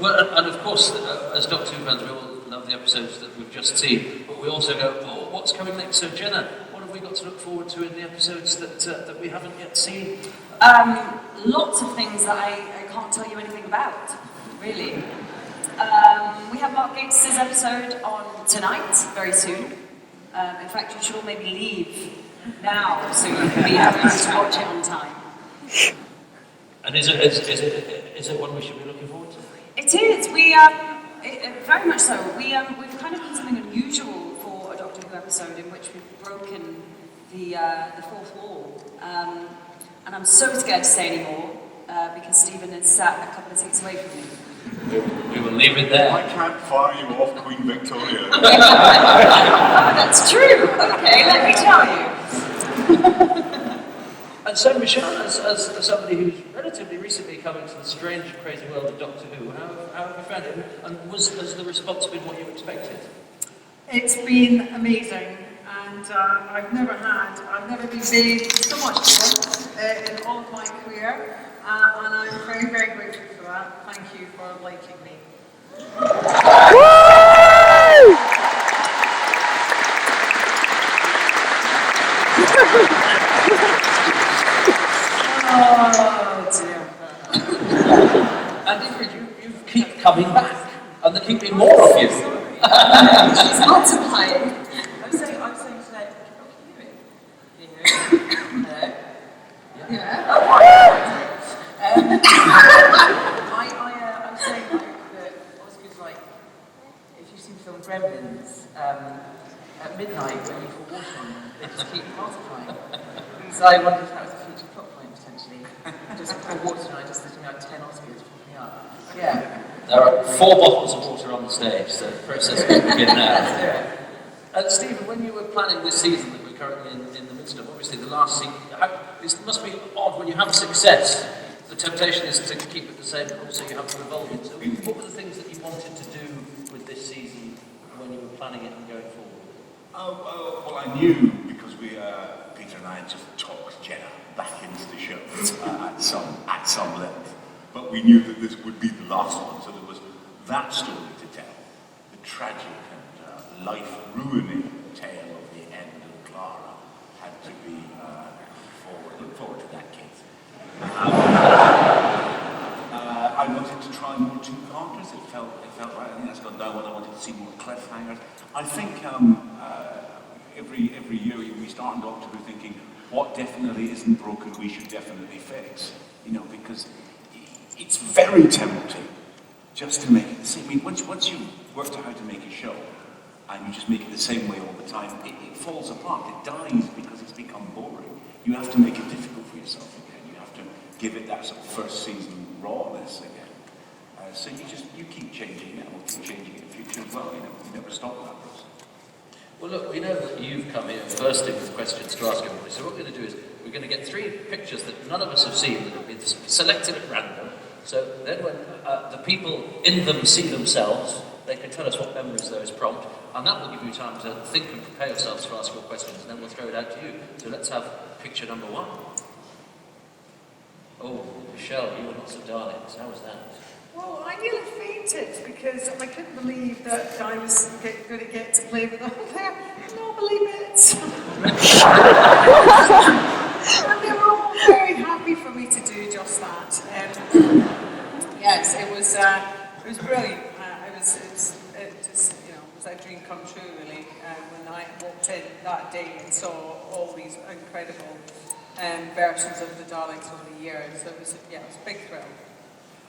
Well, and of course, as Doctor Who fans, we all love the episodes that we've just seen, but we also go, oh, what's coming next? So Jenna, what have we got to look forward to in the episodes that we haven't yet seen? Lots of things that I can't tell you anything about, really. We have Mark Gates's episode on tonight, very soon. In fact, you should all maybe leave now so you can be able to watch it on time. And is it one we should be looking forward to? It is. Very much so. We've kind of done something unusual for a Doctor Who episode in which we've broken the fourth wall. And I'm so scared to say any more because Stephen is sat a couple of seats away from me. We will leave it there. I can't fire you off Queen Victoria. That's true. Okay, let me tell you. And so, Michelle, as somebody who's relatively recently come into the strange, crazy world of Doctor Who, how have you found it? And has the response been what you expected? It's been amazing, and I've never been paid so much more in all of my career, and I'm very, very grateful for that. Thank you for liking me. Oh dear. And Ingrid, you keep coming back, and there keep being more of you. She's multiplying. I'm saying today, can you hear me? Hello? Yeah. I'm saying that Oscar's like, if you've seen the film Gremlins, at midnight when you pour water on them, they just keep multiplying. So I wondered if that was a future plot point potentially. Just pour water and I just there's like 10 Oscars popping up. Yeah. There are 4 bottles of water on the stage, so the process will begin now. Stephen, when you were planning this season that we're currently in the midst of, obviously the last season, it must be odd when you have success. The temptation is to keep it the same, but also you have to evolve it. So what were the things that you wanted to do with this season when you were planning it and going forward? Well, I knew because Peter and I had just talked Jenna back into the show at some length, but we knew that this would be the last one, so there was that story to tell, the tragic and life-ruining tale of the end of Clara had to be look forward to that, Keith. I wanted to try more two characters. It felt right. I think that's gone down well. I wanted to see more cliffhangers. I think every year we start in Doctor Who thinking what definitely isn't broken we should definitely fix. You know, because it's very tempting just to make it the same. I mean, once you've worked out how to make a show and you just make it the same way all the time, it falls apart. It dies because it's become boring. You have to make it difficult for yourself again. You have to give it that sort of first season rawness again. So you keep changing it, and we'll keep changing it in the future as well. You never stop that process. Well, look, we know that you've come here bursting with questions to ask everybody. So what we're going to do is we're going to get 3 pictures that none of us have seen that have been selected at random. So then when the people in them see themselves, they can tell us what memories those prompt, and that will give you time to think and prepare yourselves to ask your questions, and then we'll throw it out to you. So let's have picture number 1. Oh, Michelle, you were not so darlings. How was that? Well, I nearly fainted because I couldn't believe that I was going to get to play with all their knobbly bits. And they were all very happy for me to do just that. Yes, it was brilliant. It just, it was a dream come true really. When I walked in that day and saw all these incredible versions of the Daleks over the years. So it was a big thrill.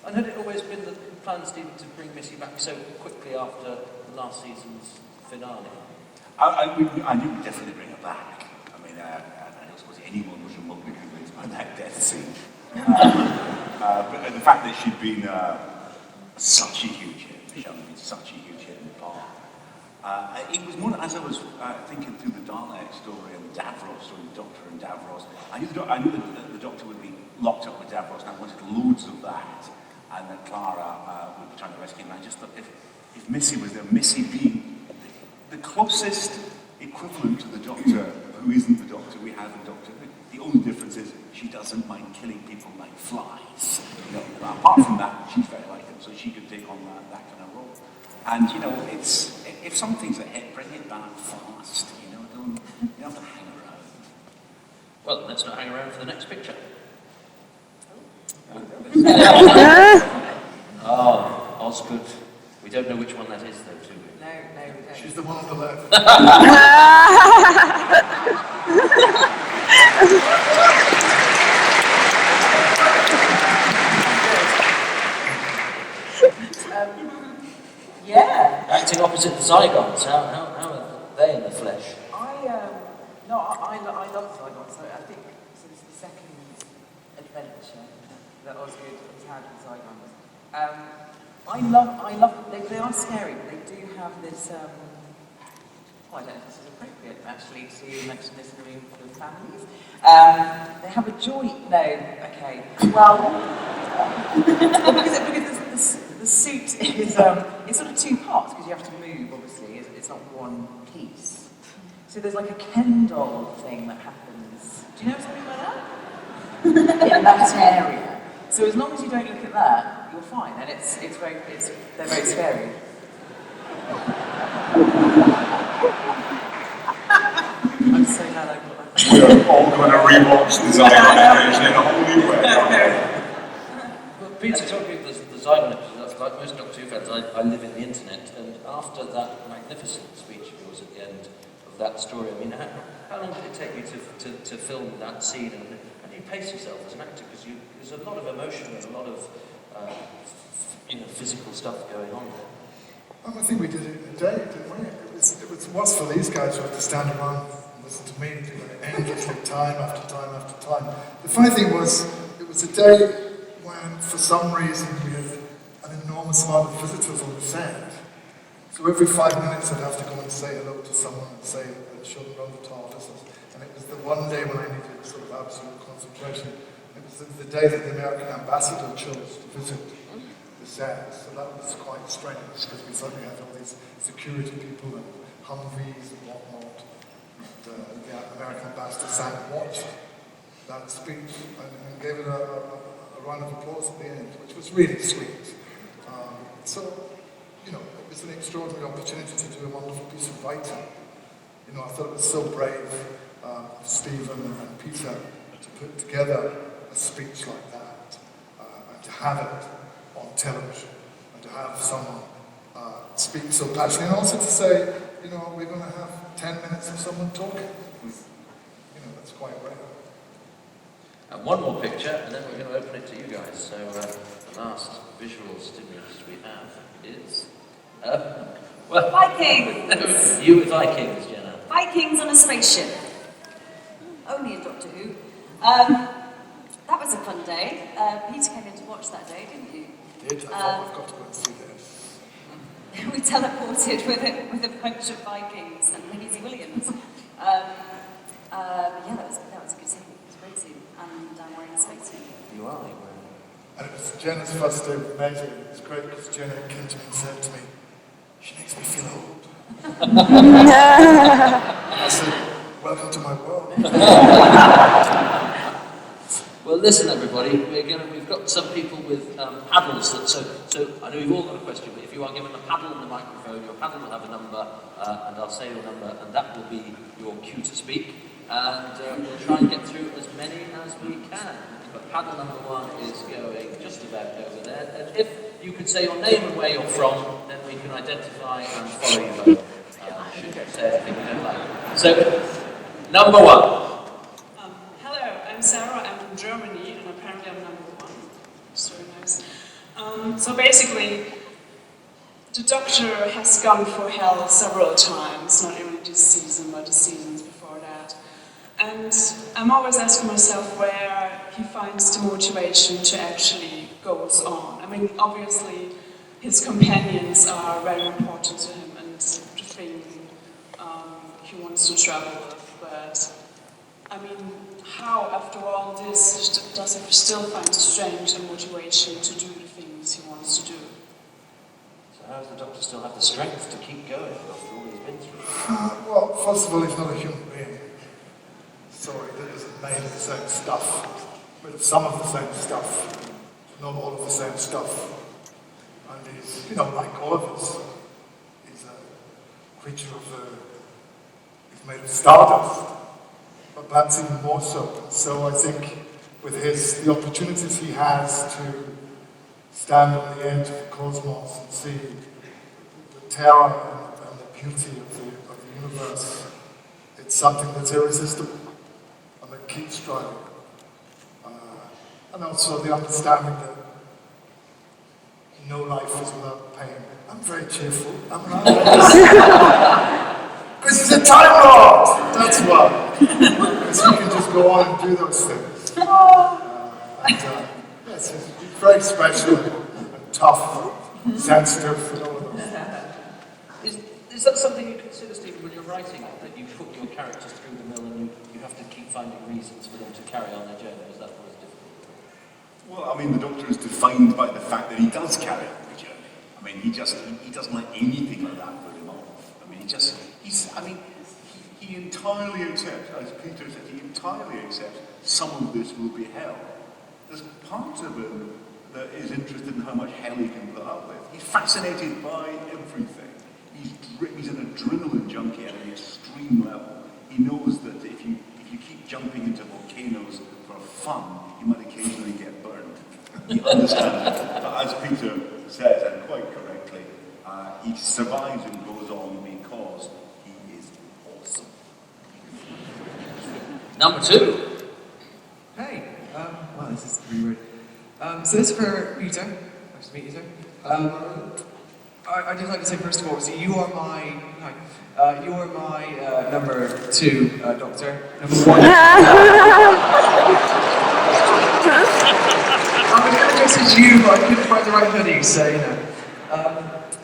And had it always been the plan, Stephen, to bring Missy back so quickly after last season's finale? I knew we'd definitely bring her back. I mean, I don't suppose anyone was remotely convinced by that death scene. But the fact that she'd been such a huge hit, Michelle had been such a huge hit in the part. It was more as I was thinking through the Dalek story and the Davros story, the Doctor and Davros. I knew that the Doctor would be locked up with Davros, and I wanted loads of that. And that Clara would be trying to rescue him. I just thought if Missy was there, Missy being the closest equivalent to the Doctor, who isn't the Doctor we have in Doctor Who. The only difference is she doesn't mind killing people like flies. You know, apart from that, she's very like them, so she could take on that kind of role. And you know, it's if something's a hit, bring it back fast. You know, you don't have to hang around. Well, let's not hang around for the next picture. Oh, Osgood. We don't know which one that is, though, do we? No, we don't. She's the one on the left. Yeah. Acting opposite the Zygons, how are they in the flesh? I love Zygons. I think since the second adventure that Osgood has had with Zygons. I love they are scary, but they do have this I don't know if this is appropriate actually to mention this in a room full of families. They have a joy. No, okay. Well, because the suit is it's sort of two parts because you have to move. Obviously, it's not one piece. So there's like a Ken doll thing that happens. Do you know something like that? In that area. So as long as you don't look at that, you're fine, and they're very scary. I'm so glad I got that. We're all going to rewatch the Zygon version in a whole new way. Well, Peter, talking of the Zygon episode, like most Doctor Who fans, I live in the internet, and after that magnificent speech of yours at the end of that story, I mean, how long did it take you to film that scene, and how do you pace yourself as an actor? Because there's a lot of emotion and a lot of physical stuff going on there. I think we did it in a day, didn't we? It was for these guys who had to stand around and listen to me do it endlessly, time after time after time. The funny thing was, it was a day when, for some reason, we had an enormous amount of visitors on the set. So every 5 minutes I'd have to go and say hello to someone and say and show them around the TARDIS. And it was the one day when I needed sort of absolute concentration. It was the day that the American ambassador chose to visit the set. So that was quite strange because we suddenly had all these security people and Humvees and whatnot. And the American ambassador sat and watched that speech and gave it a round of applause at the end, which was really sweet. It was an extraordinary opportunity to do a wonderful piece of writing. I thought it was so brave of Stephen and Peter to put together a speech like that and to have it on television and to have someone speak so passionately and also to say, we're going to have 10 minutes of someone talking. That's quite rare. And one more picture, and then we're going to open it to you guys. So the last visual stimulus we have is... Vikings! You with Vikings, Jenna. Vikings on a spaceship. Only in Doctor Who. That was a fun day. Peter came in to watch that day, didn't you? I did. I thought I've got to go and see this. We teleported with a bunch of Vikings and Maisie Williams. That was a good scene. It was a great scene. And I'm wearing a spacesuit. You are. And it was Jenna's first day with Maisie. It was great because Jenna came to me and said to me, "She makes me feel old." I said, "Welcome to my world." Well, listen, everybody. We've got some people with paddles. So I know you've all got a question, but if you are given a paddle and a microphone, your paddle will have a number, and I'll say your number, and that will be your cue to speak. And we'll try and get through as many as we can. But paddle number 1 is going just about over there. And if you could say your name and where you're from, then we can identify and follow you home. Should you say anything you don't like. So, number 1. Hello, I'm Sarah. I'm from Germany, and apparently I'm number 1. It's very nice. So basically, the Doctor has gone for hell several times, not only this season, but the seasons before that. And I'm always asking myself where he finds the motivation to actually go on. I mean, obviously, his companions are very important to him and the thing he wants to travel with, but I mean, how, after all this, does he still find the strength and motivation to do the things he wants to do? So how does the Doctor still have the strength to keep going after all he's been through? Well, first of all, he's not a human being. So it isn't made of the same stuff, made of some of the same stuff, not all of the same stuff. And he's, you know, like all of us, he's a creature of he's made of stardust, but perhaps even more so. So I think with the opportunities he has to stand on the edge of the cosmos and see the terror and the beauty of the universe, it's something that's irresistible and that keeps driving. And also the understanding that no life is without pain. I'm very cheerful. Because he's a Time Lord! That's why. Because he can just go on and do those things. Yes, he's very special and tough, sensitive, and all of those things. Is that something you consider, Stephen, when you're writing, that you put your characters through the mill and you have to keep finding reasons for them to carry on their journey? Is that what is difficult? Well, I mean, the Doctor is defined by the fact that he does carry on the journey. I mean, he doesn't let anything like that put him off. I mean, he entirely accepts, as Peter said, he entirely accepts some of this will be hell. There's part of him that is interested in how much hell he can put up with. He's fascinated by everything. He's an adrenaline junkie at an extreme level. He knows that if you keep jumping into volcanoes for fun, you might occasionally get burned. He understands it. But as Peter says, and quite correctly, he survives and goes on because he is awesome. Number 2. Hey, wow, this is really weird. So this is for Peter. Nice to meet you, sir. I'd just like to say first of all, so you are my number 2 Doctor. Number 1. I was going to message you, but I couldn't find the right hoodie, so you know.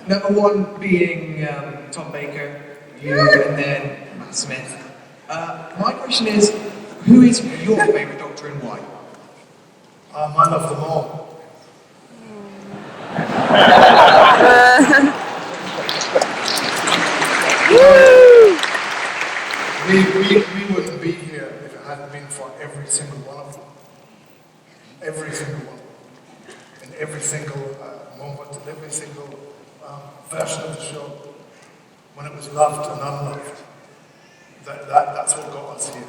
Number 1 being Tom Baker, you, and then Matt Smith. My question is, who is your favourite Doctor and why? I love them all. We wouldn't be here if it hadn't been for every single one of them. Every single one. In every single moment, in every single version of the show. When it was loved and unloved. That's what got us here.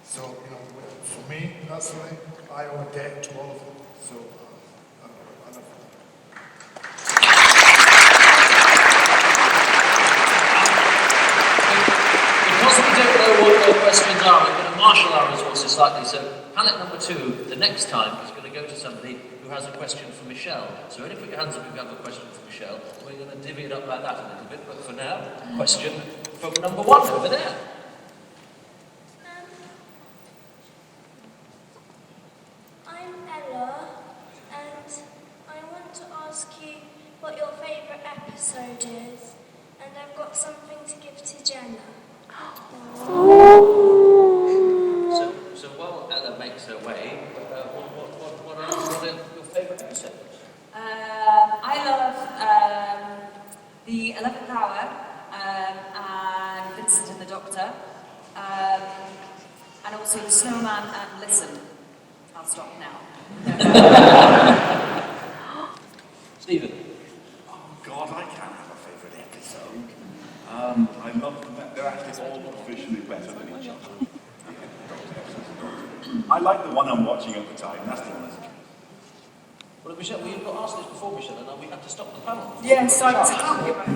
So, you know, for me, personally, I owe a debt to all of them. So, I love them. Because we don't know what your questions are, we're going to marshal our resources slightly. So, palette number 2, the next time, is going to go to somebody who has a question for Michelle. So, only put your hands up if you have a question for Michelle. We're going to divvy it up like that a little bit. But for now, question from number 1 over there. I'm Ella, and I want to ask you what your favourite episode is, and I've got something to give to Jenna. So while Ella makes her way, what are your favourite episodes? I love the 11th Hour and Vincent and the Doctor, and also the Snowman and Listen. I'll stop now. Stephen? Oh God, I can't have a favourite episode. I love them. They're actually all officially better than each other. I like the one I'm watching at the time. That's the one that's Well, Michelle, we got asked this before, Michelle, and we had to stop the panel. Yes, I was happy about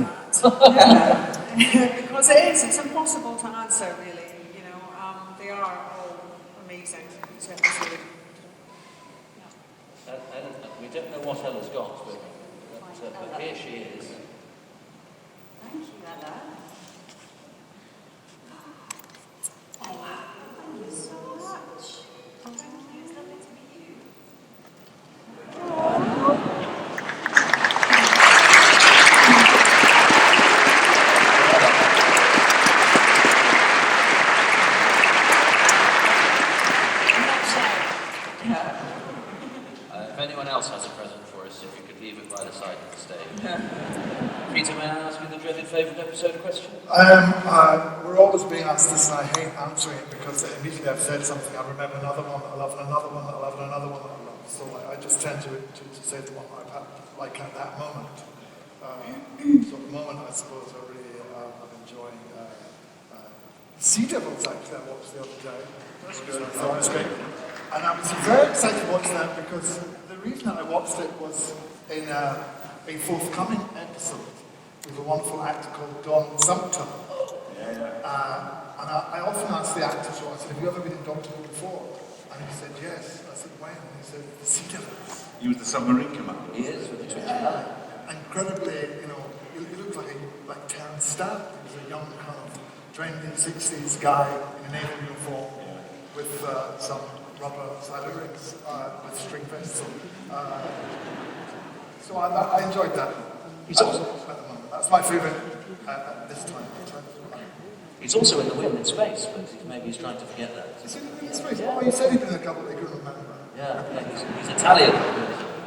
that. Because it's impossible to answer, really. You know, they are all amazing. Each episode. We don't know what Ella's got, but here she is. Thank you, Ella. Oh, wow. Thank you so much. Thank you. It's lovely to meet you. If anyone else has a present for us, if you could leave it by the side of the stage. Peter, may I ask you the dreaded favourite episode question? We're always being asked this, and I hate answering it because immediately I've said something. I remember another one that I love, and another one that I love, and another one that I love. So I just tend to say the one I've had, like at that moment. So at the moment, I suppose I really am enjoying Sea Devils. Actually, I watched the other day. That's good. I thought it was great, and I was very excited watching that because the reason that I watched it was in a forthcoming episode with a wonderful actor called Don Sumpter. And I often ask the actors, I said, have you ever been in Doctor Who before? And he said, yes. I said, when? And he said, the Sea Devils. He was the submarine commander. He is, with the twitching eye. Incredibly, he looked like Terence Stamp. He was a young kind of trained in the 60s guy in a naval uniform with some rubber side rings with string vests on. So I enjoyed that. That's my favourite at this time. He's also in The Wind in Space, but maybe he's trying to forget that. Is he in The Wind in Space? Oh, you said he'd been in a couple they couldn't remember. Yeah, he's Italian.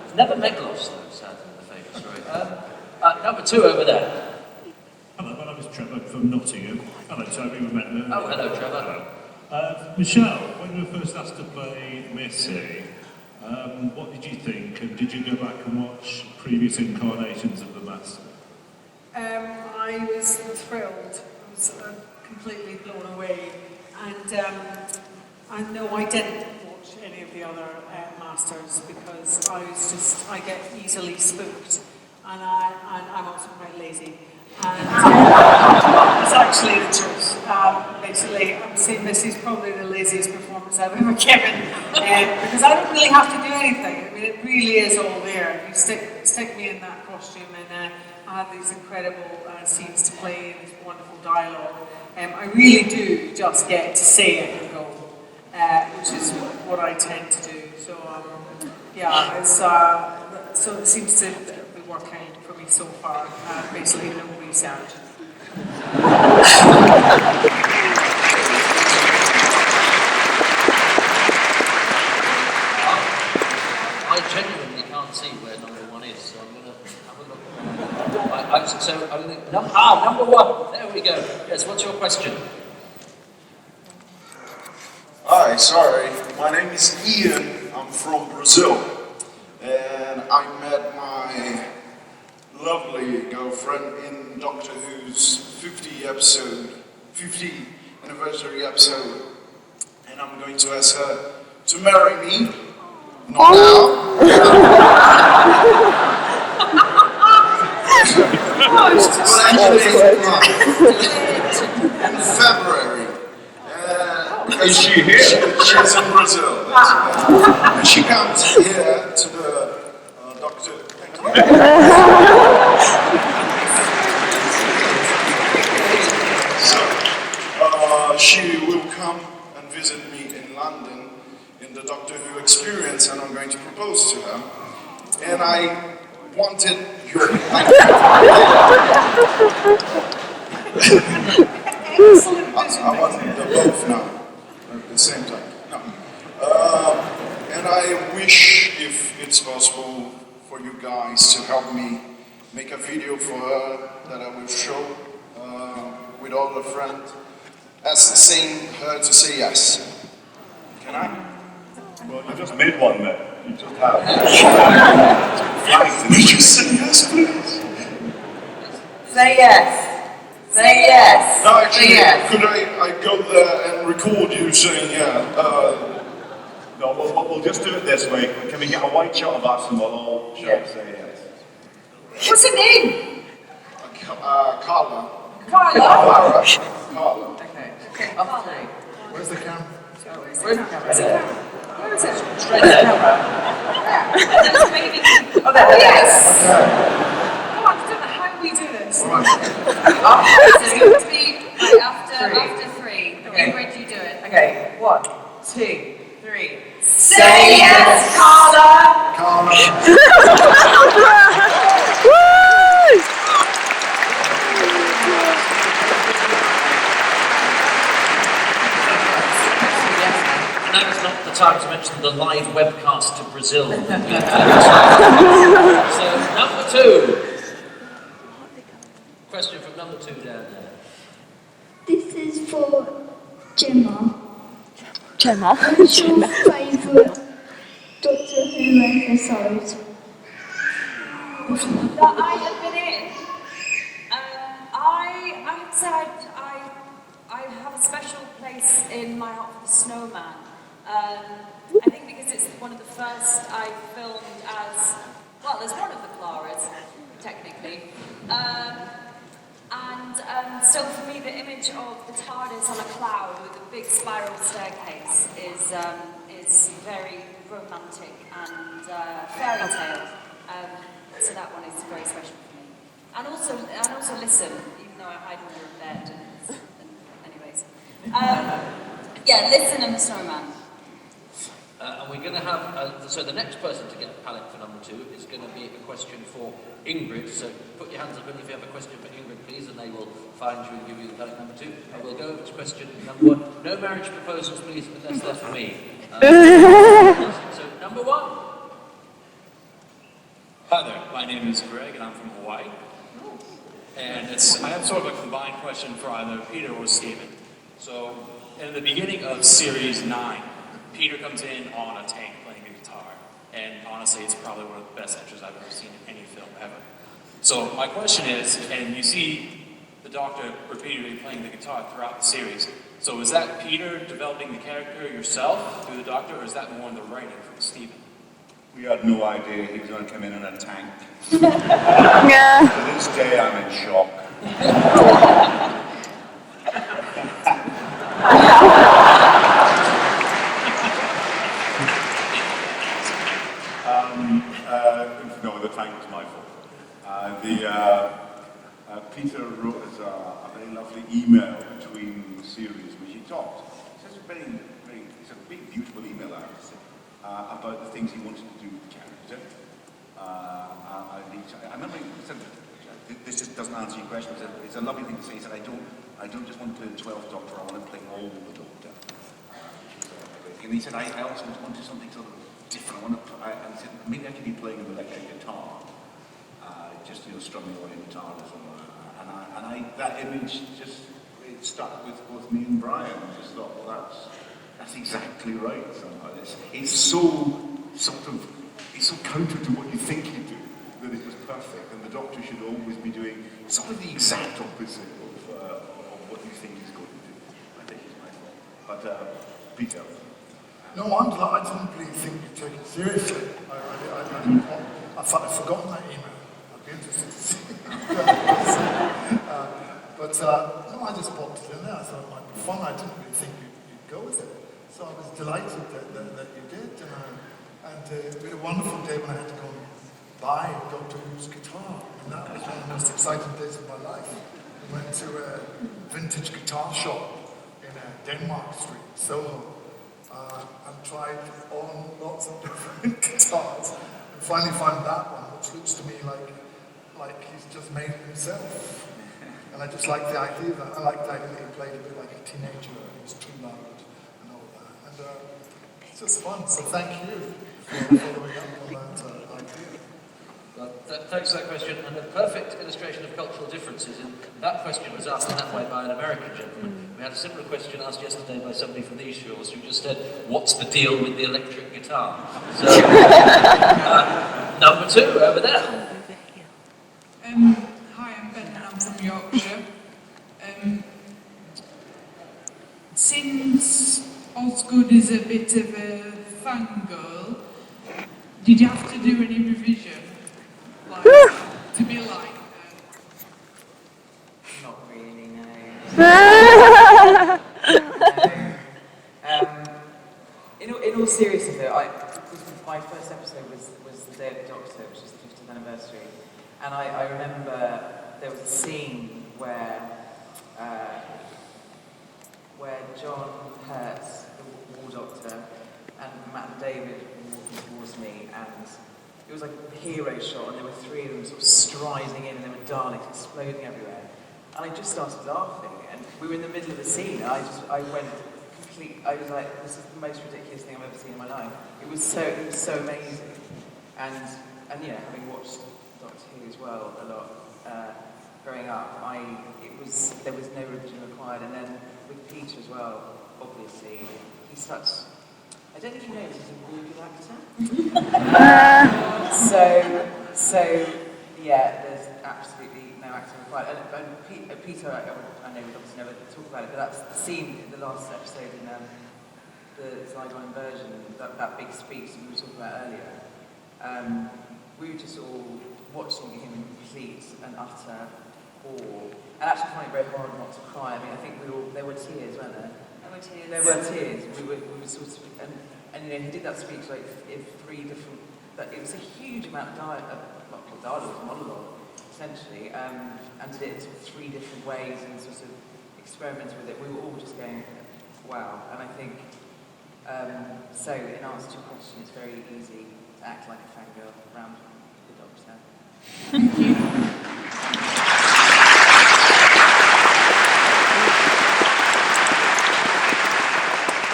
He's never Meglos, though, sadly, in the famous story. Number 2 over there. Hello, my name is Trevor from Nottingham. Hello, Toby, we met earlier. Oh, hello, Trevor. Hello. Michelle, when you were first asked to play Missy, what did you think? And did you go back and watch previous incarnations of the Master? I was thrilled. I was completely blown away. And no, I didn't watch any of the other Masters because I get easily spooked. And I'm also quite lazy. And it's actually the truth. Basically, I'm saying this is probably the laziest performance I've ever given because I don't really have to do anything. I mean, it really is all there. You stick me in that costume, and I have these incredible scenes to play and this wonderful dialogue. I really do just get to say it and go, which is what I tend to do. So yeah, it's so it seems to be working for me so far. Basically, no research. I genuinely can't see where number 1 is, so I'm going to have a look. Number 1. There we go. Yes, what's your question? Hi, sorry. My name is Ian. I'm from Brazil. And I met my lovely girlfriend in Doctor Who's 50 anniversary episode. And I'm going to ask her to marry me. Not now. But actually, in February. Is she here? She's in Brazil. And she comes here to the doctor. So, she will come and visit me in London in the Doctor Who experience, and I'm going to propose to her. And I wanted your I want them both now at the same time. No. And I wish, if it's possible, for you guys to help me make a video for her that I will show with all the friends, asking her to say yes. Can I? Well, you just made one, mate. You just have. Would you say yes, please? Say yes. Say yes. No, actually, say yes. Could I go there and record you saying yeah? No, we'll just do it this way. Can we get a white shot of us and we'll all shout say yes? What's her name? Carla. Carla. Carla. Okay. Up to. Where's the camera? Where's the camera? Where is it? Straight ahead. Oh, there. Yes. Oh, I don't know how we do this. It's going to be after 3. Okay. Where do you do it? Okay. 1, 2, 3. Say yes, Carla. No, it's not the the time to mention the live webcast to Brazil. So, number 2. Question from number 2 down there. This is for Gemma. Gemma. What's your favourite Doctor Who episode? That I have been in. I would say I have a special place in my heart for the Snowman. I think because it's one of the first I filmed as, well, there's one of the Claras, technically. And so for me, the image of the TARDIS on a cloud with a big spiral staircase is very romantic and fairy tale. So that one is very special for me. And also listen, even though I hide under a bed. Anyways, yeah, listen and the Snowman. And we're going to have, so the next person to get a palette for number 2 is going to be a question for Ingrid. So put your hands up if you have a question for Ingrid, please, and they will find you and give you the palette number 2. And we'll go over to question number 1. No marriage proposals, please, unless they're for me. So number 1. Hi there, my name is Greg and I'm from Hawaii. And I have sort of a combined question for either Peter or Stephen. So, in the beginning of series 9, Peter comes in on a tank playing a guitar. And honestly, it's probably one of the best entries I've ever seen in any film ever. So my question is, and you see the Doctor repeatedly playing the guitar throughout the series, so is that Peter developing the character yourself through the Doctor, or is that more in the writing from Stephen? We had no idea he was going to come in a tank. Yeah. To this day, I'm in shock. No, the tank was my fault. Peter wrote us a very lovely email between the series, which he talked. It's a big, beautiful email, I have to say, about the things he wanted to do with the character. I remember he said, this just doesn't answer your question, it's a lovely thing to say. He said, I don't just want to play the 12th Doctor, I want to play all the Doctor. And he said, I also want to do something sort of different. And he said, maybe I could be playing an electric guitar, just strumming away on guitar or something. And that image it stuck with both me and Brian. I just thought, well, that's exactly right somehow. It's so counter to what you think you do that it was perfect. And the Doctor should always be doing sort of the exact opposite of what you think he's going to do. I think it's my fault. But Peter. No, I didn't really think you'd take it seriously. I've forgotten that email. I'd be interested to see. No, I just popped it in there. I thought it might be fun. I didn't really think you'd go with it. So I was delighted that you did. And it was a wonderful day when I had to go and buy Doctor Who's guitar. And that was one of the most exciting days of my life. We went to a vintage guitar shop in Denmark Street, Soho. And tried on lots of different guitars, and finally found that one, which looks to me like he's just made it himself. And I just like the idea that he played a bit like a teenager, and he was too loud and all that. And it's just fun. So thank you for following up on that idea. Thanks for that question, and a perfect illustration of cultural differences. And that question was asked in that way by an American gentleman. We had a similar question asked yesterday by somebody from these shores who just said, "What's the deal with the electric guitar?" So, number 2 over there. Hi, I'm Ben and I'm from Yorkshire. Since Osgood is a bit of a fangirl, did you have to do any revision? To be like Not really, no. In all seriousness though, my first episode was the Day of the Doctor, which is the 50th anniversary. And I remember there was a scene where John Hurts, the War Doctor, and Matt and David were walking towards me, and it was like a hero shot, and there were 3 of them sort of striding in, and there were Daleks exploding everywhere. And I just started laughing, and we were in the middle of the scene, and I went I was like, this is the most ridiculous thing I've ever seen in my life. It was so amazing. And yeah, having watched Doctor Who as well a lot growing up, there was no revision required. And then with Peter as well, obviously, he's such. I don't think you know, he's a really good actor. so yeah, there's absolutely no acting required. And Peter, I know we obviously never talk about it, but that's the scene in the last episode in the Zygon inversion, that big speech that we were talking about earlier. We were just all watching him in complete and utter awe. And actually finding it very hard not to cry. I mean, I think there were tears, weren't there? There were tears. We were sort of, and you know, he did that speech like in 3 different. It was a huge amount of dialogue, monologue, essentially, and did it in sort of 3 different ways and sort of experimented with it. We were all just going, wow. And I think, so in answer to your question, it's very easy to act like a fangirl around the Doctor. Thank you.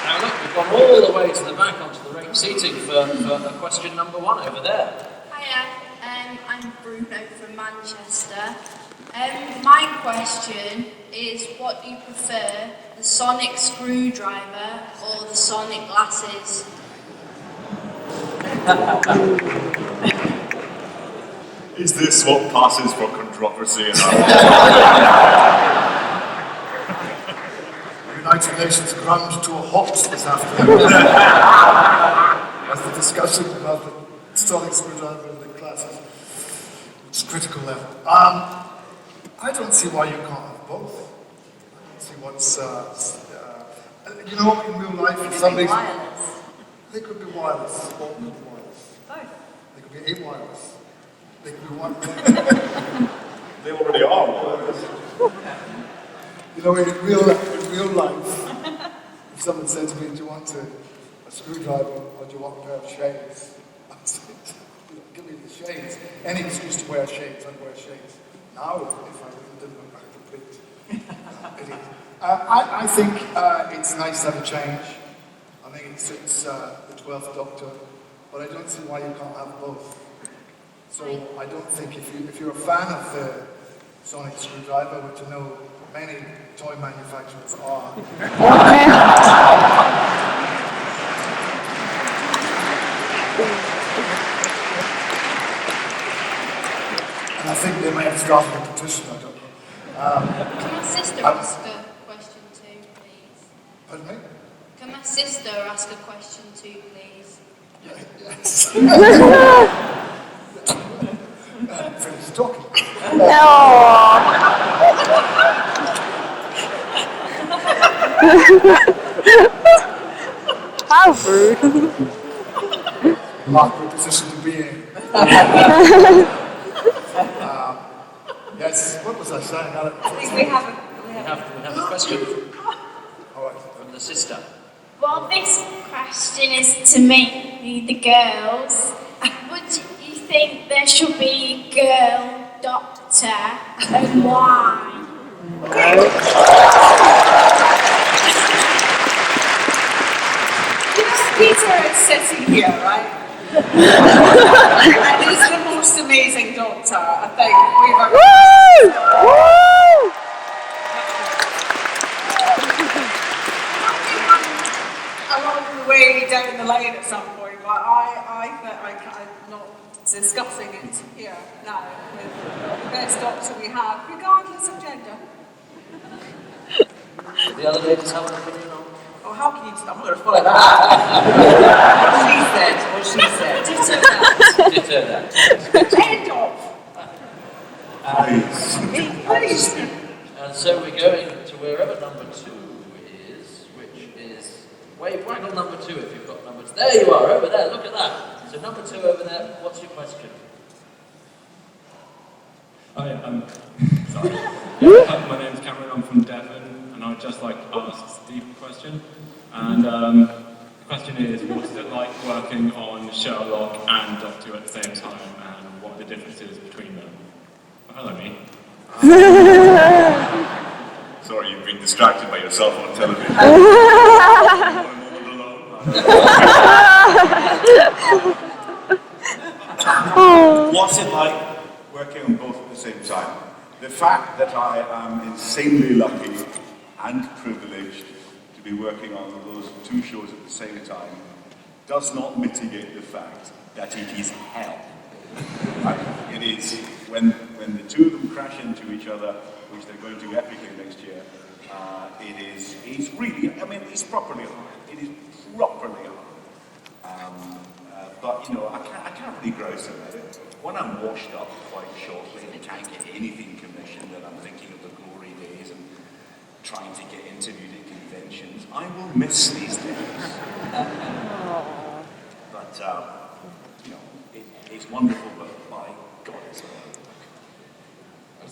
Now look, we've gone all the way to the back onto the right seating for question number 1 over there. Hiya, I'm Bruno from Manchester. My question is, what do you prefer, the sonic screwdriver or the sonic glasses? Is this what passes for controversy in our United Nations ground to a halt this afternoon as the discussion about the sonic screwdriver and the classes. It's critical level. I don't see why you can't have both. I don't see what's, you know, in real life, if somebody's... They could be wireless. Both could be wireless. Both. They could be a-wireless. They could be wireless. They already are wireless. You know, in real life, if someone said to me, do you want a screwdriver or do you want a pair of shades? I'd say, give me the shades. Any excuse to wear shades, I'd wear shades. Now, if I didn't look like a complete idiot. I think it's nice to have a change. I think it suits the 12th Doctor, but I don't see why you can't have both. So I don't think if you're a fan of the sonic screwdriver, which I know many toy manufacturers are. And I think they may have started a petition, I don't know. Can my sister ask a question too, please? Pardon me? Can my sister ask a question too, please? Yes. Finish talking. How rude. Awkward position to be in. Yes, what was I saying? I think we have a question All right. from the sister. Well, this question is to me, the girls. Would you think there should be a girl doctor, and why? Peter is sitting here, right? And he's the most amazing doctor I think we've ever along the way down the lane at some point, but I'm not discussing it here now with the best doctor we have, regardless of gender. The other ladies have an opinion on? Oh, how can you... I'm not going to follow that. What she said. Ditto that. End off. Please. And so we're going to wherever number 2 is, which is... Wave waggle number 2 if you've got number 2. There you are, over there, look at that. So number 2 over there, what's your question? Hi, sorry. My name's Cameron, I'm from Devon, and I'd just like to ask Steve a question. And the question is, what's it like working on Sherlock and Doctor Who at the same time, and what are the differences between them? Oh, hello, me. Sorry, you being distracted by yourself on television. What's it like working on both at the same time? The fact that I am insanely lucky and privileged to be working on those two shows at the same time does not mitigate the fact that it is hell. Right? It is when the two of them crash into each other, which they're going to epically next year. It's really, I mean, it's properly hard. It is properly hard. But you know, I can't really grouse about it. When I'm washed up quite shortly and can't get anything commissioned, and I'm thinking of the glory days and trying to get interviewed at conventions, I will miss these days. But you know, it's wonderful, but by God, it's hard.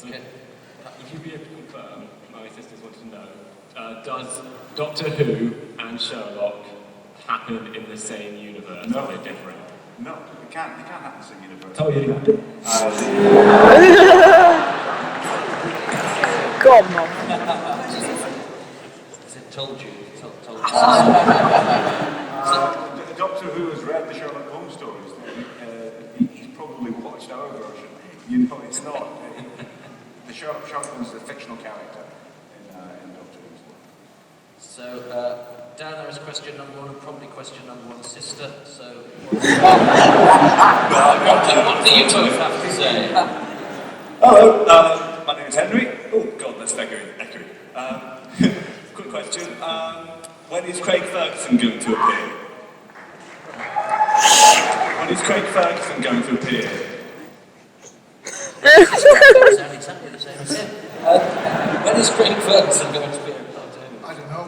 Okay. Would you be able to confirm, my sisters want to know, does Doctor Who and Sherlock happen in the same universe? No. Or are they different? No, they can't happen in the same universe. Oh, yeah. God, Mum. Told you. Doctor Who has read the Sherlock Holmes stories. He's probably watched our version. You know, it's not. The Sherlock Holmes is a fictional character in Doctor Who. So, down there is question number one, and probably question number one, sister. So, what do you both have to say? Hello, my name is Henry. Oh God, that's echoing. Quick question. When is Craig Ferguson going to appear? When is Craig Ferguson going to appear? Exactly the same as him. When is Craig Ferguson going to appear? I don't know,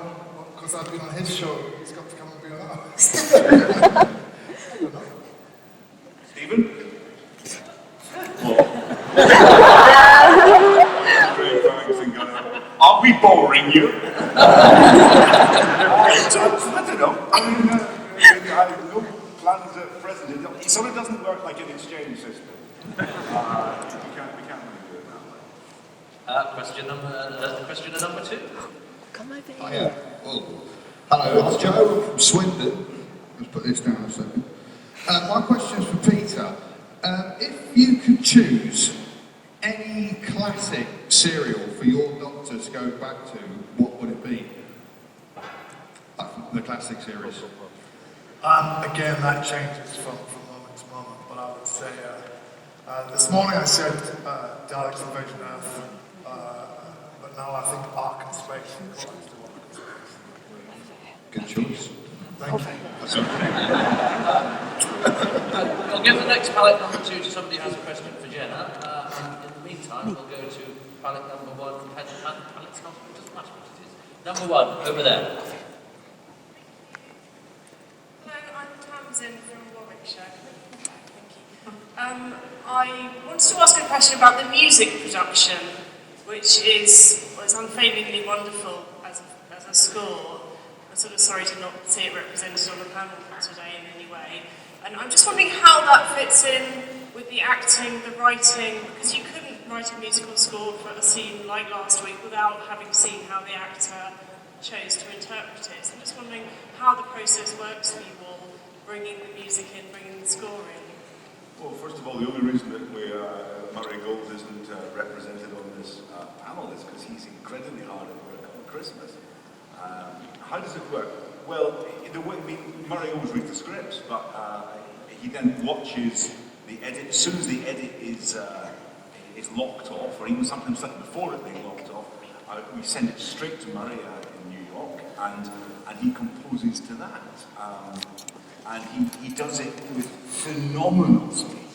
because I've been on his show. He's got to come and be on ours. Stephen? Are we boring you? I don't know. I mean, I have no plans at present. It sort of doesn't work like an exchange system. We can't really do it that way. Question number two. Come over here. Oh, yeah. Well, hello, it's Joe from Swindon. Let's put this down a second. My question is for Peter. If you could choose any classic serial for your Doctor to go back to, what would it be? The classic series. Again, that changes from moment to moment, but I would say, this morning I said Daleks Invasion Earth, but now I think Ark in Space. Good choice. Thank you. We'll give the next ballot number two to somebody who has a question for Jenna. And in the meantime, we'll go to ballot number one from Ballots not, it doesn't matter what it is. Number one, over there. Hello, I'm Tamsin from Warwickshire. Thank you. I wanted to ask a question about the music production, which is unfailingly wonderful as a score. I'm sort of sorry to not see it represented on the panel today in any way. And I'm just wondering how that fits in with the acting, the writing, because you couldn't write a musical score for a scene like last week without having seen how the actor chose to interpret it. So I'm just wondering how the process works for you all, bringing the music in, bringing the score in. Well, first of all, the only reason that Murray Gold isn't represented on this panel is because he's incredibly hard at work on Christmas. How does it work? Well, Murray always reads the scripts, but he then watches the edit. As soon as the edit is locked off, or even sometimes before it being locked off, we send it straight to Murray in New York, and he composes to that. And he does it with phenomenal speed.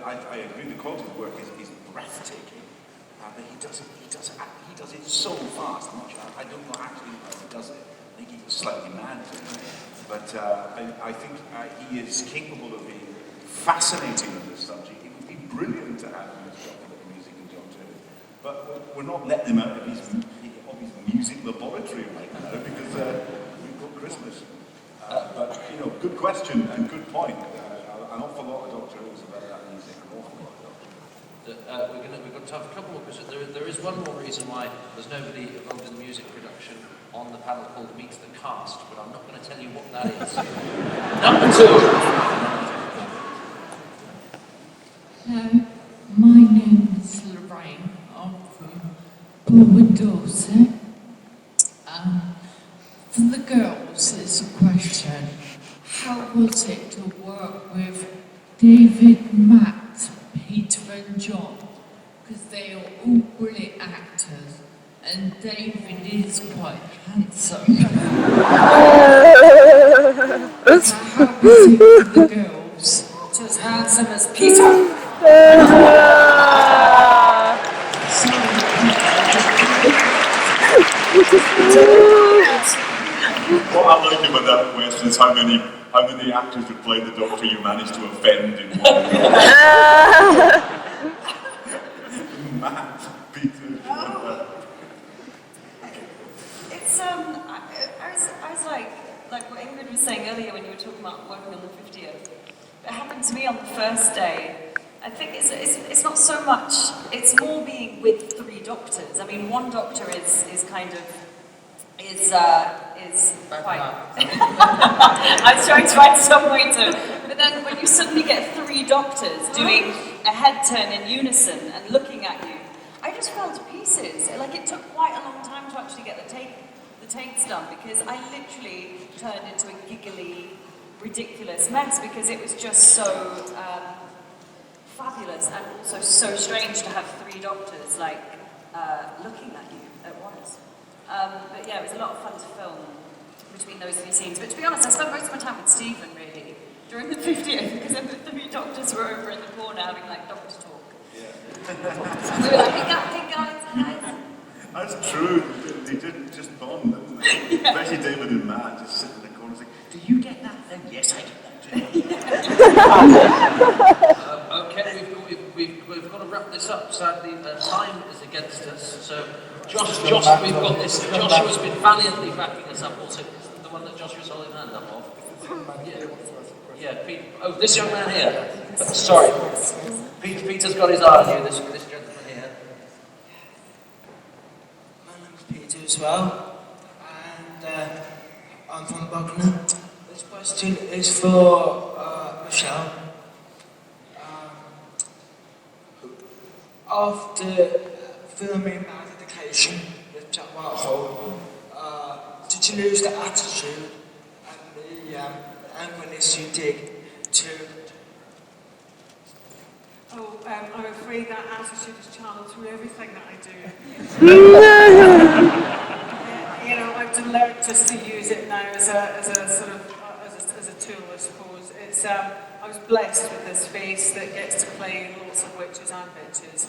I agree the quality of the work is breathtaking, but he does it so fast. I don't know actually how he does it. I think he's slightly mad, but I think he is capable of being fascinating on this subject. It would be brilliant to have him as Doctor of Music and Doctor Who, but we're not letting him out of his music laboratory right now because we've got Christmas. But good question and good point. An awful lot of Doctor Who is about that music. An awful lot of Doctor Who. that we've got time for a couple more questions. There is one more reason why there's nobody involved in the music production on the panel called Meet the Cast, but I'm not going to tell you what that is. Number 2. Hello, my name is Lorraine. I'm from Bournemouth, Dorset. For the girls, it's a question. How was it to work with David, Matt, Peter and John? Because they are all brilliant actors, and David is quite handsome. How was it for the girls? To as handsome as Peter. What I like about that question is how many actors who played the Doctor you managed to offend in one go. Matt, Peter. It's I was like what Ingrid was saying earlier when you were talking about working on the 50th. It happened to me on the first day. I think it's not so much. It's more being with 3 doctors. I mean, one doctor is kind of quite. I was trying to find some way to. But then when you suddenly get 3 doctors doing a head turn in unison and looking at you, I just fell to pieces. Like it took quite a long time to actually get the takes done because I literally turned into a giggly, ridiculous mess because it was just so fabulous and also so strange to have 3 doctors like looking at you at once. But yeah, it was a lot of fun to film between those 3 scenes. But to be honest, I spent most of my time with Stephen really during the 50th because then the 3 doctors were over in the corner having like doctor talk. We were like, hey guys. That's true. They did just bond, didn't they? Especially David and Matt just sitting in the corner saying, "Do you get that thing?" "Yes, I get that too." Okay, we've got to wrap this up. Sadly, time is against us. So, Josh, we've got this. Joshua's been valiantly backing us up. Also, the one that Joshua's holding the hand up of. Yeah, Pete. Oh, this young man here. Sorry, Peter's got his eye on you. This gentleman here. My name's Peter as well, and I'm from Bognor. This question is for Michelle. After filming Bad Education with Jack Whitehall, did you lose the attitude and the angriness you did to... Oh, I'm afraid that attitude has channeled through everything that I do. You know, I've learned just to use it now as a sort of as a tool, I suppose. It's I was blessed with this face that gets to play lots of witches and bitches.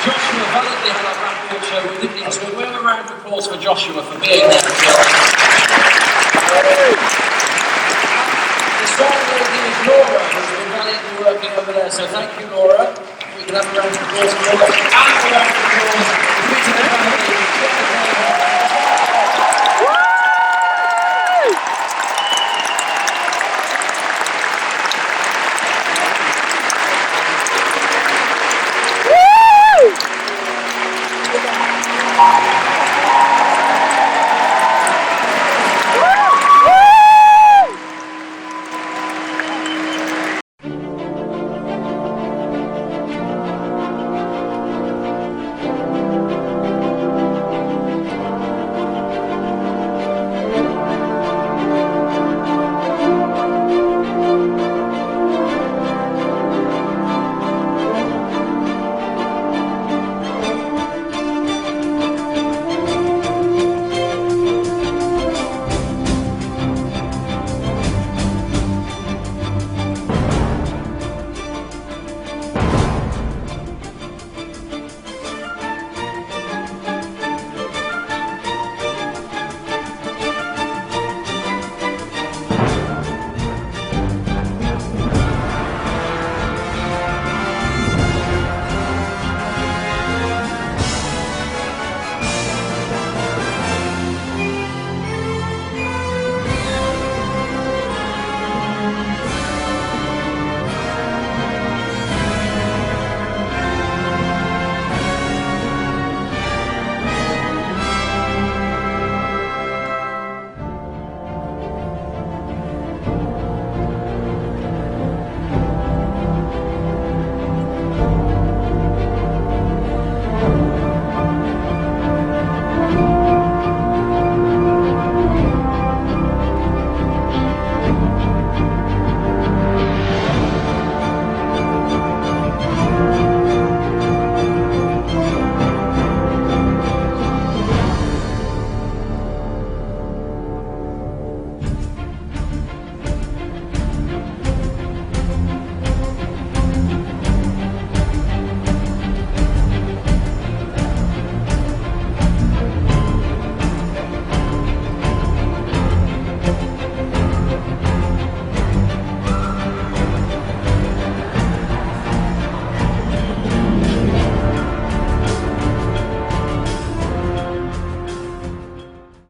Joshua valiantly had our back show. We didn't need to. A real round of applause for Joshua for being there as well. The song lady is Laura, who's been valiantly working over there. So thank you, Laura. We can have a round of applause for Laura and a round of applause for Peter.